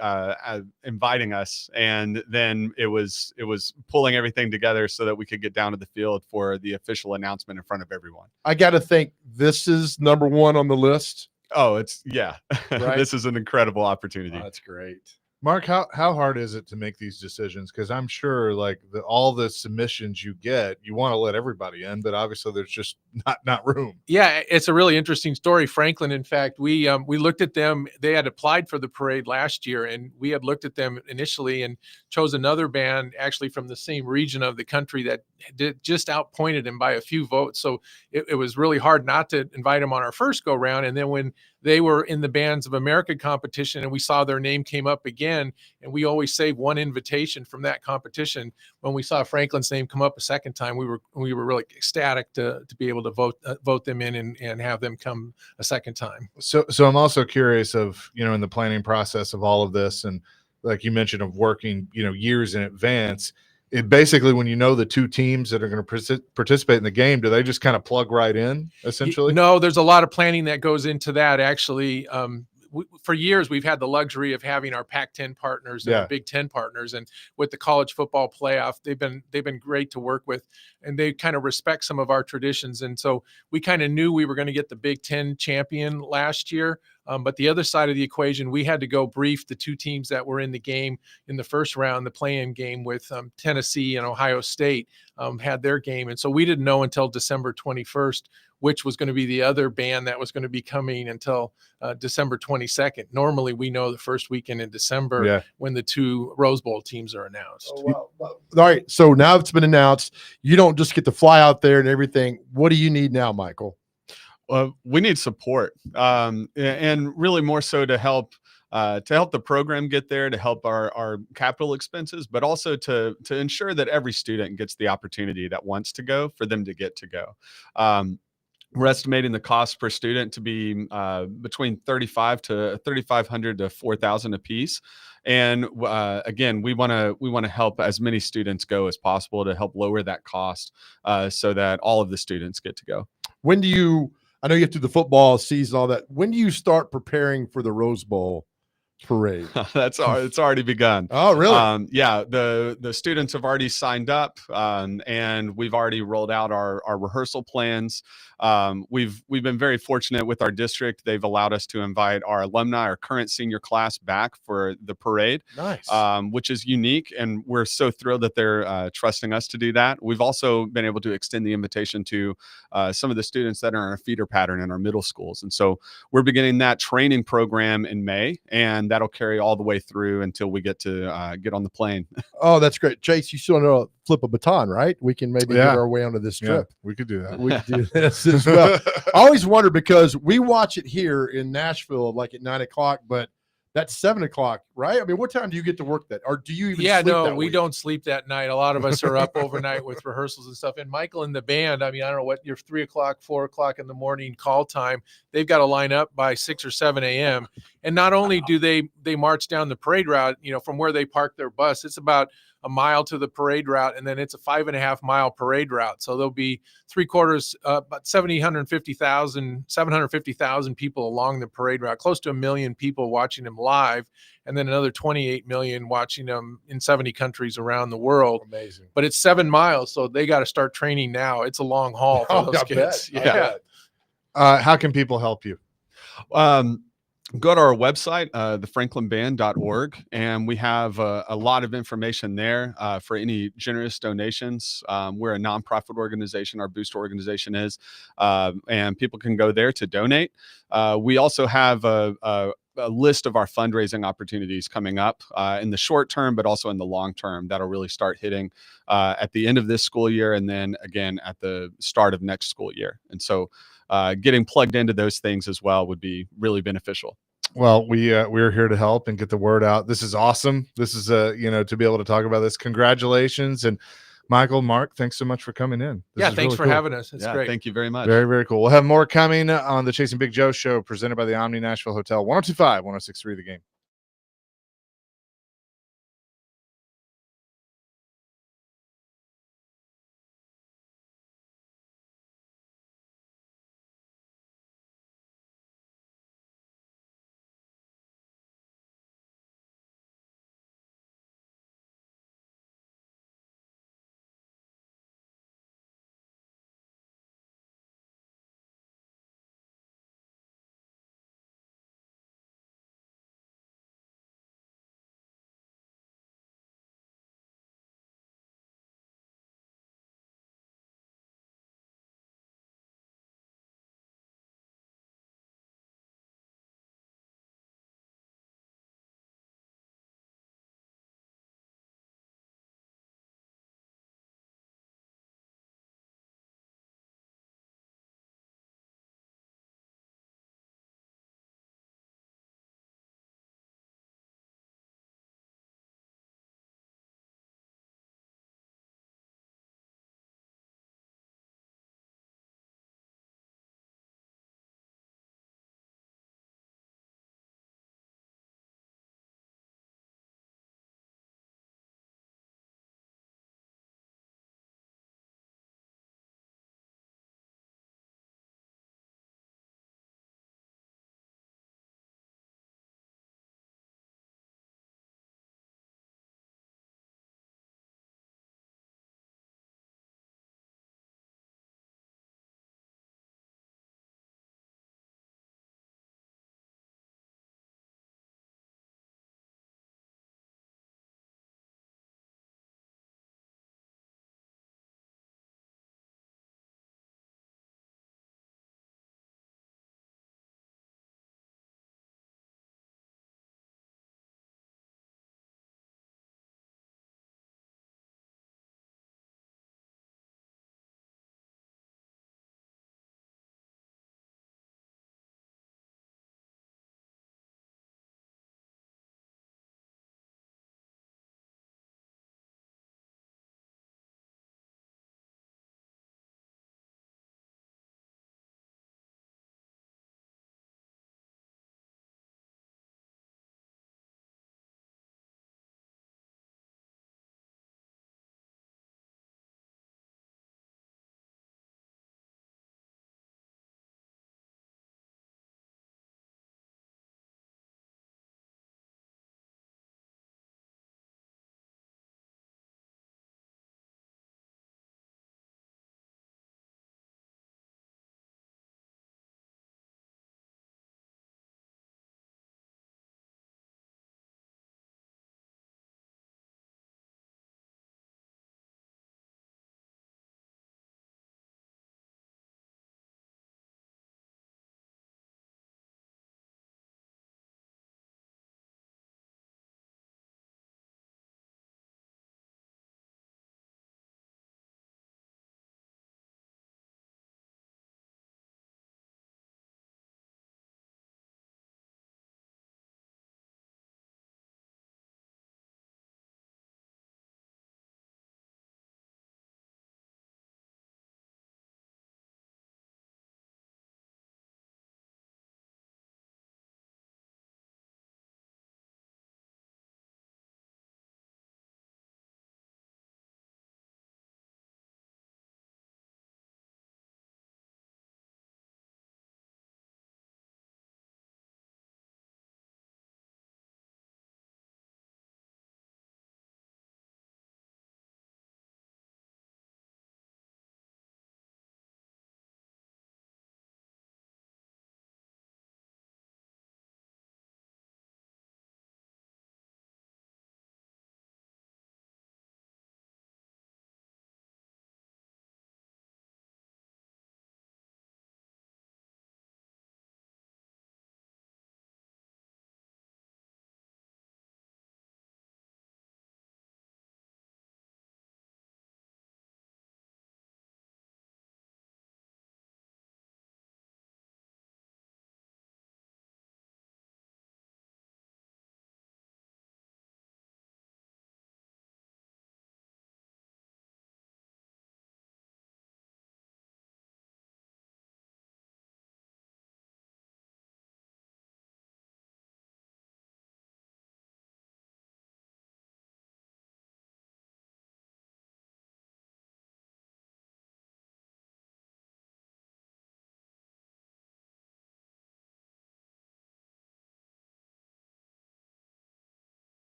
inviting us, and then it was pulling everything together so that we could get down to the field for the official announcement in front of everyone. I got to think this is number one on the list. Oh, it's yeah. Right? This is an incredible opportunity. Oh, that's great. Mark, how hard is it to make these decisions? Because I'm sure, like all the submissions you get, you want to let everybody in, but obviously there's just not room. Yeah, it's a really interesting story. Franklin, in fact, we looked at them. They had applied for the parade last year, and we had looked at them initially and chose another band actually from the same region of the country that just outpointed them by a few votes. So it was really hard not to invite them on our first go round. And then when they were in the Bands of America competition and we saw their name came up again, and we always save one invitation from that competition. When we saw Franklin's name come up a second time, we were really ecstatic to be able to vote them in and have them come a second time. So I'm also curious of, in the planning process of all of this, and like you mentioned, of working, years in advance. It basically, when you know the two teams that are going to participate in the game, do they just kind of plug right in essentially? No, there's a lot of planning that goes into that. Actually, for years we've had the luxury of having our Pac-10 partners and our Big Ten partners, and with the college football playoff, they've been great to work with, and they kind of respect some of our traditions. And so we kind of knew we were going to get the Big Ten champion last year. But the other side of the equation, we had to go brief the two teams that were in the game in the first round, the play-in game with Tennessee and Ohio State had their game. And so we didn't know until December 21st which was going to be the other band that was going to be coming until December 22nd. Normally, we know the first weekend in December when the two Rose Bowl teams are announced. Oh, wow. All right, so now it's been announced. You don't just get to fly out there and everything. What do you need now, Michael? We need support, and really more so to help the program get there, to help our capital expenses, but also to ensure that every student gets the opportunity that wants to go for them to get to go. We're estimating the cost per student to be between $3,500 to $4,000 a piece, and again, we want to help as many students go as possible to help lower that cost, so that all of the students get to go. When do you? I know you have to do the football season, all that. When do you start preparing for the Rose Bowl parade? It's already begun. Oh, really? Yeah, the students have already signed up, and we've already rolled out our rehearsal plans. We've been very fortunate with our district. They've allowed us to invite our alumni, our current senior class, back for the parade. Nice. Which is unique, and we're so thrilled that they're trusting us to do that. We've also been able to extend the invitation to some of the students that are in our feeder pattern in our middle schools, and so we're beginning that training program in May, and that'll carry all the way through until we get to get on the plane. Oh, that's great. Chase, you still know flip a baton, right? We can maybe get our way onto this trip. We could do that. We could do this as well. I always wonder, because we watch it here in Nashville like at 9 o'clock, but that's 7 o'clock, right? I mean, what time do you get to work that? Or do you even sleep that we week? don't sleep that night. A lot of us are up overnight with rehearsals and stuff. And Michael and the band, I mean, I don't know what your 3 o'clock, 4 o'clock in the morning call time, they've got to line up by 6 or 7 a.m. And not only do they march down the parade route, from where they park their bus, it's about a mile to the parade route, and then it's a 5.5 mile parade route. So there'll be about 750,000 people along the parade route, close to 1 million people watching them live, and then another 28 million watching them in 70 countries around the world. Amazing. But it's 7 miles, so they got to start training now. It's a long haul for those kids. Yeah. How can people help you? Go to our website, thefranklinband.org, and we have a lot of information there for any generous donations. We're a nonprofit organization, our booster organization is, and people can go there to donate. We also have a list of our fundraising opportunities coming up in the short term, but also in the long term, that'll really start hitting at the end of this school year, and then again at the start of next school year. And so getting plugged into those things as well would be really beneficial. Well, we're here to help and get the word out. This is awesome. This is to be able to talk about this. Congratulations. And Michael, Mark, thanks so much for coming in. Thanks really for cool. having us. It's great. Thank you very much. Very, very cool. We'll have more coming on the Chasing Big Joe show, presented by the Omni Nashville Hotel, 102.5, 106.3 The Game.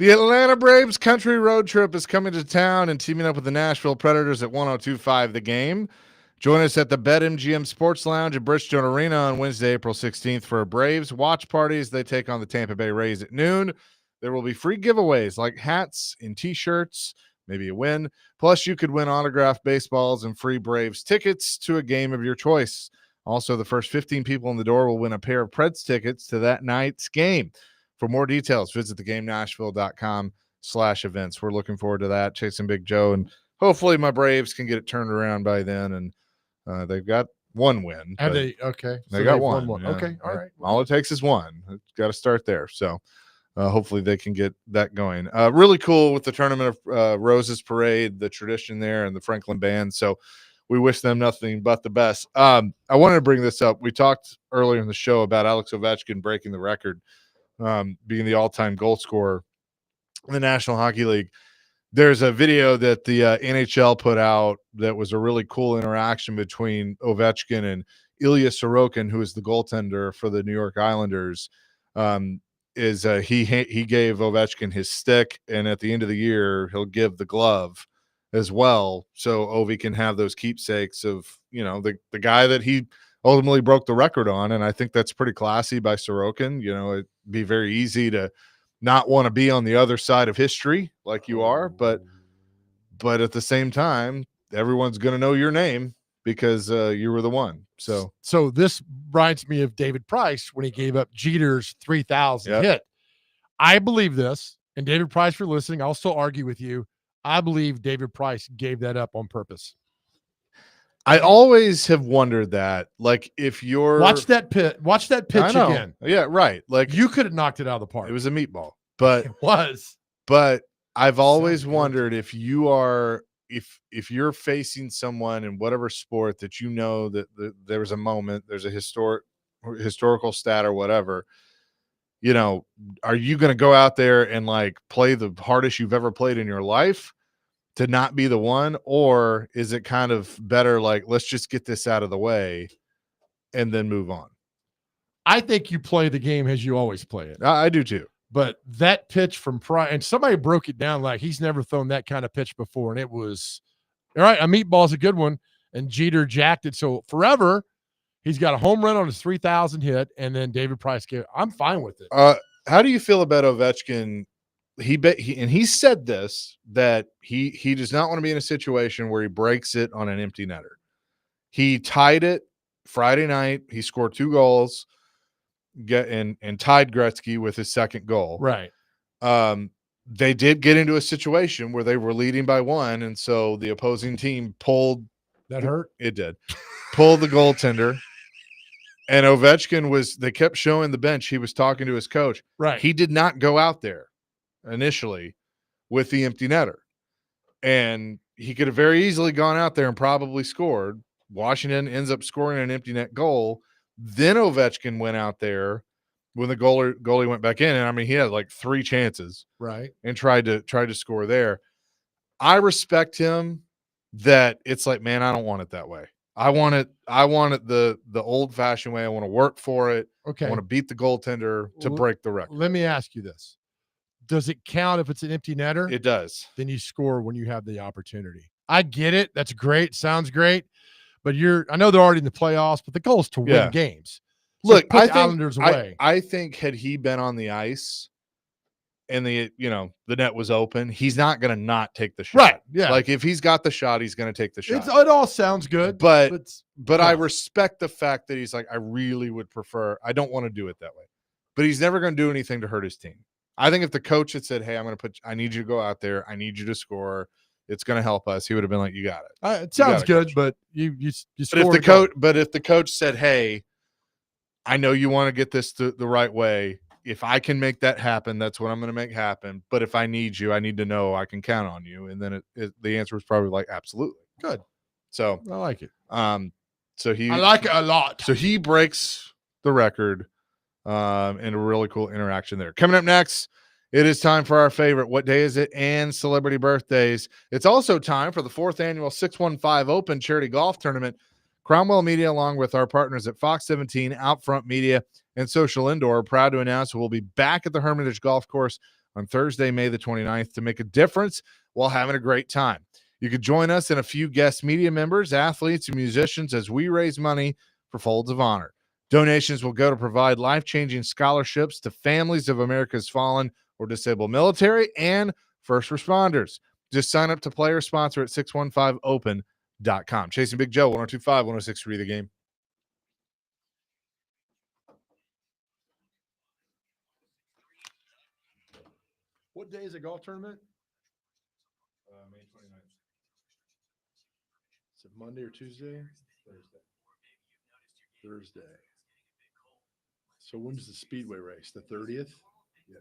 The Atlanta Braves country road trip is coming to town and teaming up with the Nashville Predators at 102.5 The Game. Join us at the BetMGM Sports Lounge at Bridgestone Arena on Wednesday, April 16th for a Braves watch party as they take on the Tampa Bay Rays at noon. There will be free giveaways like hats and T-shirts, maybe a win. Plus, you could win autographed baseballs and free Braves tickets to a game of your choice. Also, the first 15 people in the door will win a pair of Preds tickets to that night's game. For more details, visit thegamenashville.com/events. We're looking forward to that. Chasing Big Joe, and hopefully my Braves can get it turned around by then. And they've got one win. Have they? Okay. They got one. Yeah. Okay. All right. All it takes is one. It's got to start there. So hopefully they can get that going. Really cool with the Tournament of Roses parade, the tradition there, and the Franklin Band. So we wish them nothing but the best. I wanted to bring this up. We talked earlier in the show about Alex Ovechkin breaking the record, being the all-time goal scorer in the National Hockey League. There's a video that the NHL put out that was a really cool interaction between Ovechkin and Ilya Sorokin, who is the goaltender for the New York Islanders. He gave Ovechkin his stick, and at the end of the year, he'll give the glove as well, so Ovi can have those keepsakes of, you know, the guy that he ultimately broke the record on. And I think that's pretty classy by Sorokin. You know, it'd be very easy to not want to be on the other side of history like you are, but at the same time, everyone's going to know your name because you were the one. So this reminds me of David Price when he gave up Jeter's 3,000 hit. I believe this, and David Price, for listening, I'll still argue with you. I believe David Price gave that up on purpose. I always have wondered that, like, if you're watch that pitch again. Yeah, right. Like, you could have knocked it out of the park. It was a meatball, but it was. But I've always wondered if you are if you're facing someone in whatever sport that you know that there's a moment, there's a historical stat or whatever, you know, are you going to go out there and like play the hardest you've ever played in your life to not be the one? Or is it kind of better, like, let's just get this out of the way and then move on? I think you play the game as you always play it. I do too. But that pitch from Price, and somebody broke it down like he's never thrown that kind of pitch before. And it was, all right, a meatball's a good one. And Jeter jacked it. So forever, he's got a home run on his 3,000 hit. And then David Price I'm fine with it. How do you feel about Ovechkin? He said this, that he does not want to be in a situation where he breaks it on an empty netter. He tied it Friday night. He scored 2 goals and tied Gretzky with his second goal. Right. They did get into a situation where they were leading by 1, and so the opposing team pulled. That hurt? It did. Pulled the goaltender. And Ovechkin they kept showing the bench. He was talking to his coach. Right. He did not go out there initially with the empty netter. And he could have very easily gone out there and probably scored. Washington ends up scoring an empty net goal. Then Ovechkin went out there when the goalie went back in. And I mean, he had like 3 chances. Right. And tried to score there. I respect him that it's like, man, I don't want it that way. I want it the old fashioned way. I want to work for it. Okay. I want to beat the goaltender to break the record. Let me ask you this. Does it count if it's an empty netter? It does. Then you score when you have the opportunity. I get it. That's great. Sounds great. But I know they're already in the playoffs, but the goal is to win games. So look, put the Islanders away. I think had he been on the ice and the net was open, he's not going to not take the shot. Right. Yeah. Like if he's got the shot, he's going to take the shot. It all sounds good. But I respect the fact that he's like, I really would prefer, I don't want to do it that way. But he's never going to do anything to hurt his team. I think if the coach had said, hey, I need you to go out there. I need you to score. It's going to help us. He would have been like, you got it. It sounds good, coach. But you But if the coach said, hey, I know you want to get this the right way. If I can make that happen, that's what I'm going to make happen. But if I need you, I need to know I can count on you. And then the answer was probably like, absolutely. Good. So I like it. I like it a lot. So he breaks the record, and a really cool interaction there. Coming up next, it is time for our favorite What Day Is It? And celebrity birthdays. It's also time for the 4th annual 615 Open Charity Golf Tournament. Cromwell Media, along with our partners at Fox 17, Outfront Media, and Social Indoor, are proud to announce we'll be back at the Hermitage Golf Course on Thursday, May the 29th, to make a difference while having a great time. You could join us and a few guest media members, athletes, and musicians as we raise money for Folds of Honor. Donations will go to provide life-changing scholarships to families of America's fallen or disabled military and first responders. Just sign up to player sponsor at 615open.com. Chasing Big Joe, 102.5, 106.3 The Game. What day is the golf tournament? May 29th. Is it Monday or Tuesday? Thursday. So when's the Speedway race? The 30th? Yeah.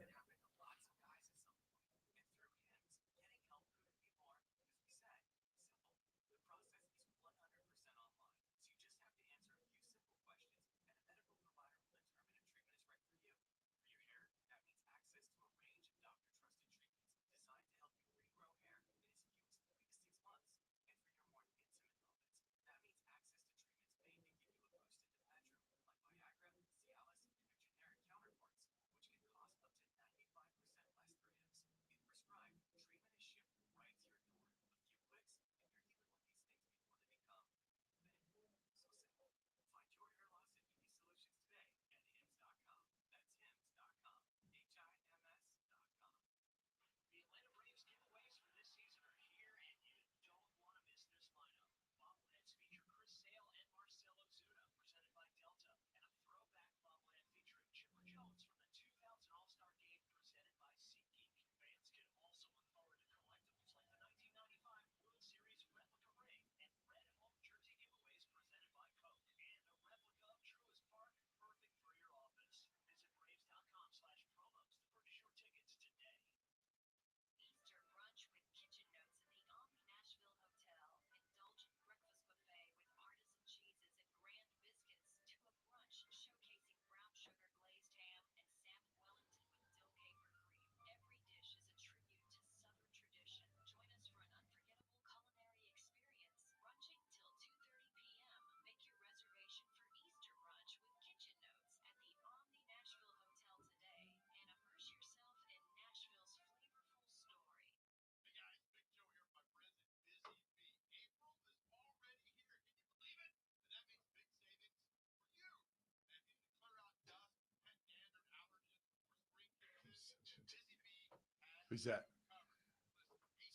Who's that?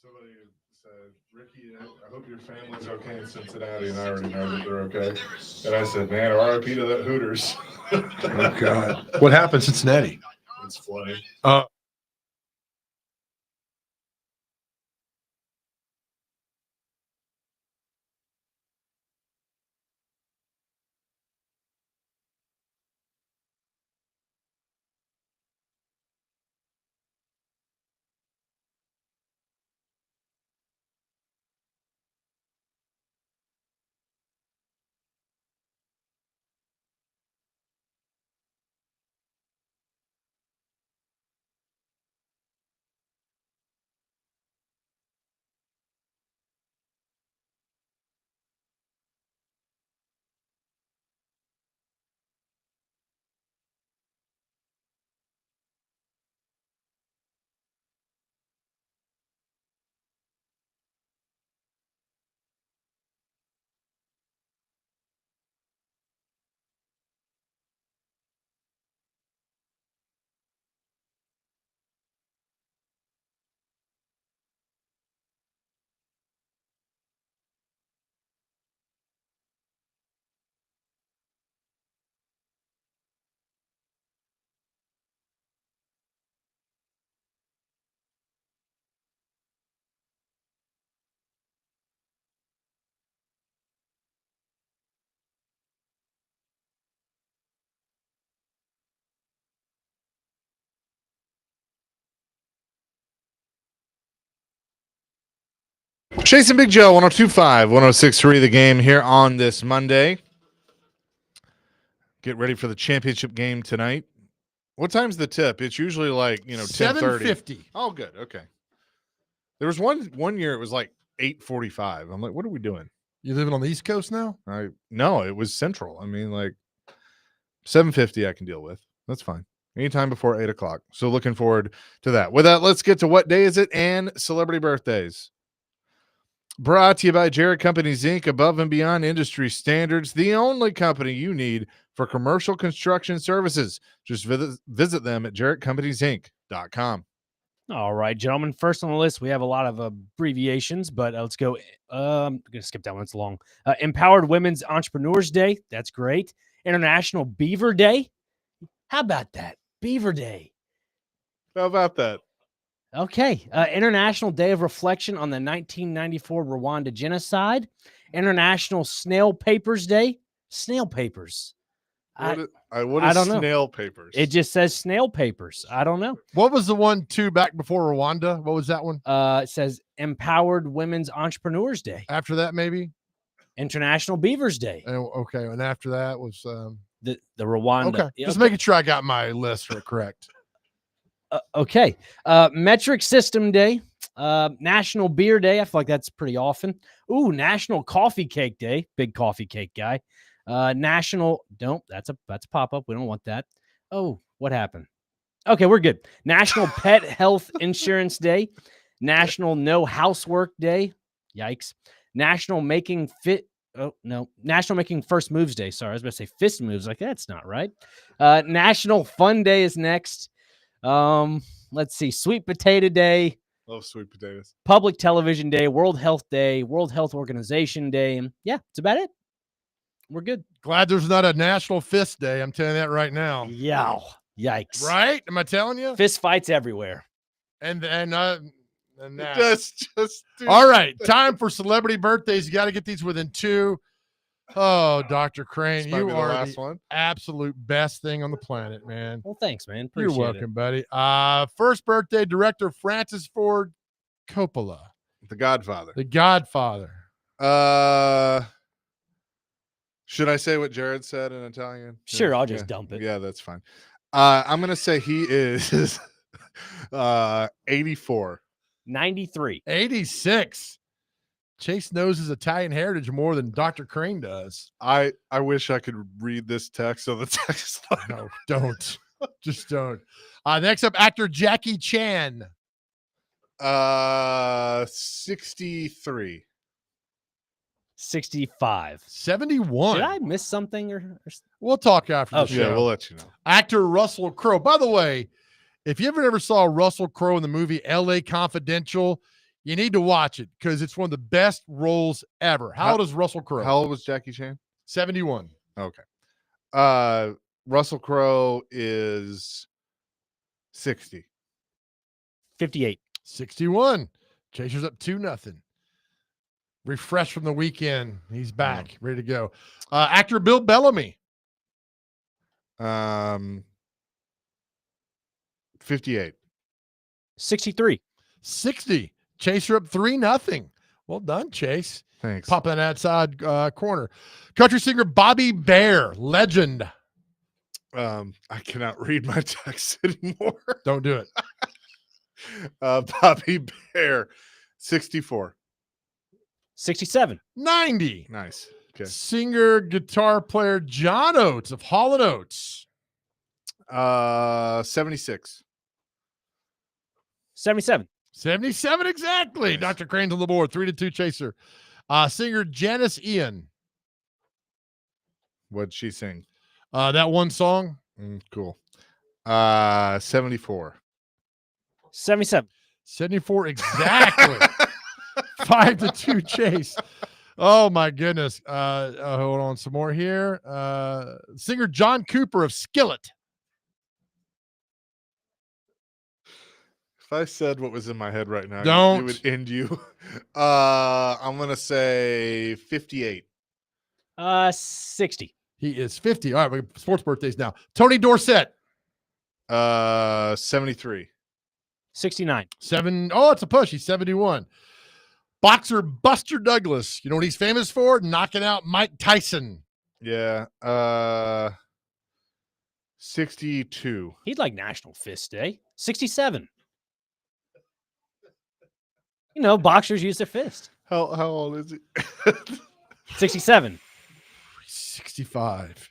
Somebody said, Ricky, I hope your family's okay in Cincinnati, and I already know that they're okay. And I said, man, RIP to that Hooters. Oh, God. What happened in Cincinnati? It's flooding. Chasing Big Joe, 102.5, 106.3 The Game here on this Monday. Get ready for the championship game tonight. What time's the tip? It's usually like, 10:30. 7:50. Oh, good. Okay. There was one year it was like 8:45. I'm like, what are we doing? You living on the East Coast now? No, it was Central. I mean, like 7:50 I can deal with. That's fine. anytime before 8 o'clock. So looking forward to that. With that, let's get to what day is it and celebrity birthdays. Brought to you by Jared Companies, Inc., above and beyond industry standards, the only company you need for commercial construction services. Just visit them at jaredcompaniesinc.com. All right, gentlemen. First on the list, we have a lot of abbreviations, but let's go. I'm going to skip that one. It's long. Empowered Women's Entrepreneurs Day. That's great. International Beaver Day. How about that? Beaver Day. How about that? Okay. International Day of Reflection on the 1994 Rwanda genocide. International Snail Papers Day. Snail papers. What I is don't know. snail papers? It just says snail papers. I don't know. What was the one too back before Rwanda? What was that one? It says Empowered Women's Entrepreneurs Day. After that, maybe International Beavers Day. Okay, and after that was the Rwanda. Okay, Yeah, just okay. making sure I got my list correct. Okay. Metric System Day. National Beer Day. I feel like that's pretty often. Ooh, National Coffee Cake Day. Big coffee cake guy. National. Don't. That's a pop-up. We don't want that. Oh, what happened? Okay, we're good. National Pet Health Insurance Day. National No Housework Day. Yikes. National Making Fit. Oh, no. National Making First Moves Day. Sorry, I was going to say fist moves. Like, that's not right. National Fun Day is next. Let's see. Sweet Potato Day. Love sweet potatoes. Public Television Day. World Health Day. World Health Organization Day. And yeah, that's about it. We're good. Glad there's not a National Fist Day. I'm telling you that right now. Yow. Yikes. Right? Am I telling you? Fist fights everywhere. And that. Just All right. Time for celebrity birthdays. You got to get these within 2. Oh, Dr. Crane, This might you be the are last the one. absolute best thing on the planet, man. Well, thanks, man. You're Appreciate welcome, buddy. First birthday, director Francis Ford Coppola, The Godfather. The Godfather. Should I say what Jared said in Italian? Sure, Yeah, I'll just yeah. dump it. Yeah, that's fine. I'm gonna say he is 84. 93. 86. Chase knows his Italian heritage more than Dr. Crane does. I wish I could read this text on the text line. No, don't. Just don't. Next up, actor Jackie Chan. 63. 65. 71. Did I miss something? Or... We'll talk after the Okay. show. Yeah, we'll let you know. Actor Russell Crowe. By the way, if you ever saw Russell Crowe in the movie LA Confidential, you need to watch it because it's one of the best roles ever. How old is Russell Crowe? How old was Jackie Chan? 71. Okay. Russell Crowe is 60. 58. 61. Chaser's up 2-0. Refreshed from the weekend. He's back, ready to go. Actor Bill Bellamy. 58. 63. 60. Chaser up 3-0. Well done, Chase. Thanks. Popping that outside corner. Country singer Bobby Bear, legend. I cannot read my text anymore. Don't do it. Bobby Bear, 64. 67. 90. Nice. Okay. Singer, guitar player John Oates of Hall & Oates. 76. 77. 77 exactly. Nice. Dr. Crane's on the board. 3-2 Chaser. Singer Janice Ian. What'd she sing? That one song. Cool. 74. 77. 74 exactly. 5-2 Chase. Oh my goodness. Hold on, some more here. Singer John Cooper of Skillet. If I said what was in my head right now, Don't. it would end you. I'm gonna say 58. 60. He is 50. All right, we have sports birthdays now. Tony Dorsett. 73. 69. Oh, it's a push. He's 71. Boxer Buster Douglas. You know what he's famous for? Knocking out Mike Tyson. Yeah. 62. He'd like National Fist Day. 67. You know, boxers use their fist. How old is he? 67. 65.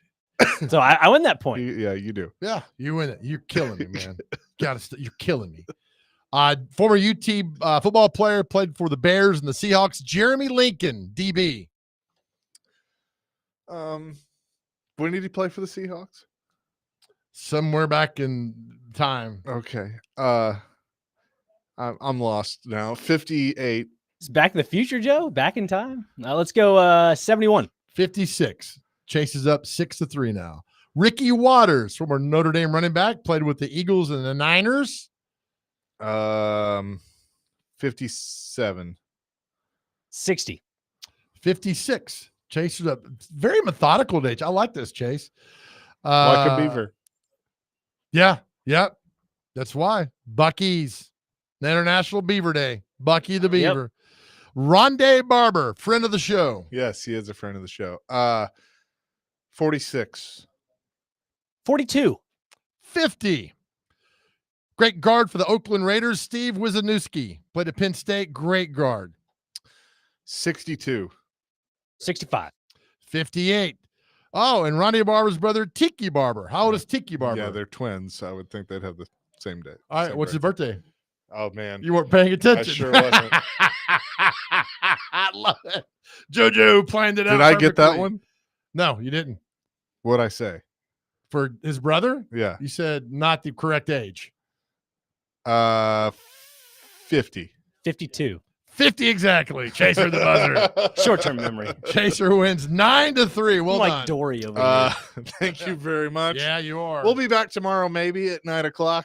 So I win that point. Yeah, you do. Yeah, you win it. You're killing me, man. You're killing me. Former UT football player, played for the Bears and the Seahawks. Jeremy Lincoln, DB. When did he play for the Seahawks? Somewhere back in time. Okay. I'm lost now. 58. It's Back in the Future, Joe. Back in time. Let's go 71. 56. Chase is up 6-3 now. Ricky Waters, former Notre Dame running back, played with the Eagles and the Niners. 57. 60. 56. Chase is up. Very methodical today. I like this, Chase. Like a beaver. Yeah. Yep. That's why. Bucky's. The International Beaver Day. Bucky the Beaver. Yep. Rondé Barber, friend of the show. Yes, he is a friend of the show. 46. 42. 50. Great guard for the Oakland Raiders, Steve Wisniewski. Played at Penn State. Great guard. 62. 65. 58. Oh, and Rondé Barber's brother, Tiki Barber. How old is Tiki Barber? Yeah, they're twins. I would think they'd have the same day. All right, what's his birthday? Oh, man. You weren't paying attention. I sure wasn't. I love it. JoJo planned it out. Did I get that perfectly. one? No, you didn't. What'd I say? For his brother? Yeah. You said not the correct age. 50. 52. 50 exactly. Chaser the buzzer. Short-term memory. Chaser wins 9-3. Well I'm done. like Dory over here. Thank you very much. Yeah, you are. We'll be back tomorrow, maybe at 9:00.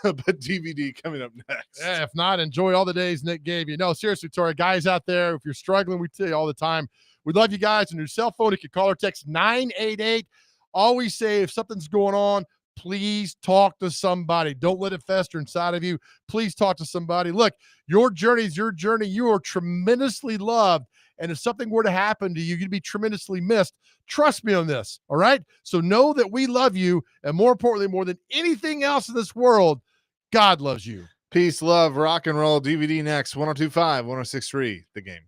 But DVD coming up next. Yeah, if not, enjoy all the days Nick gave you. No, seriously, Tori, guys out there, if you're struggling, we tell you all the time, we love you guys. On your cell phone, you can call or text 988. Always say if something's going on, please talk to somebody. Don't let it fester inside of you. Please talk to somebody. Look, your journey is your journey. You are tremendously loved. And if something were to happen to you, you'd be tremendously missed. Trust me on this, all right? So know that we love you. And more importantly, more than anything else in this world, God loves you. Peace, love, rock and roll. DVD next. 102.5, 106.3, The Game.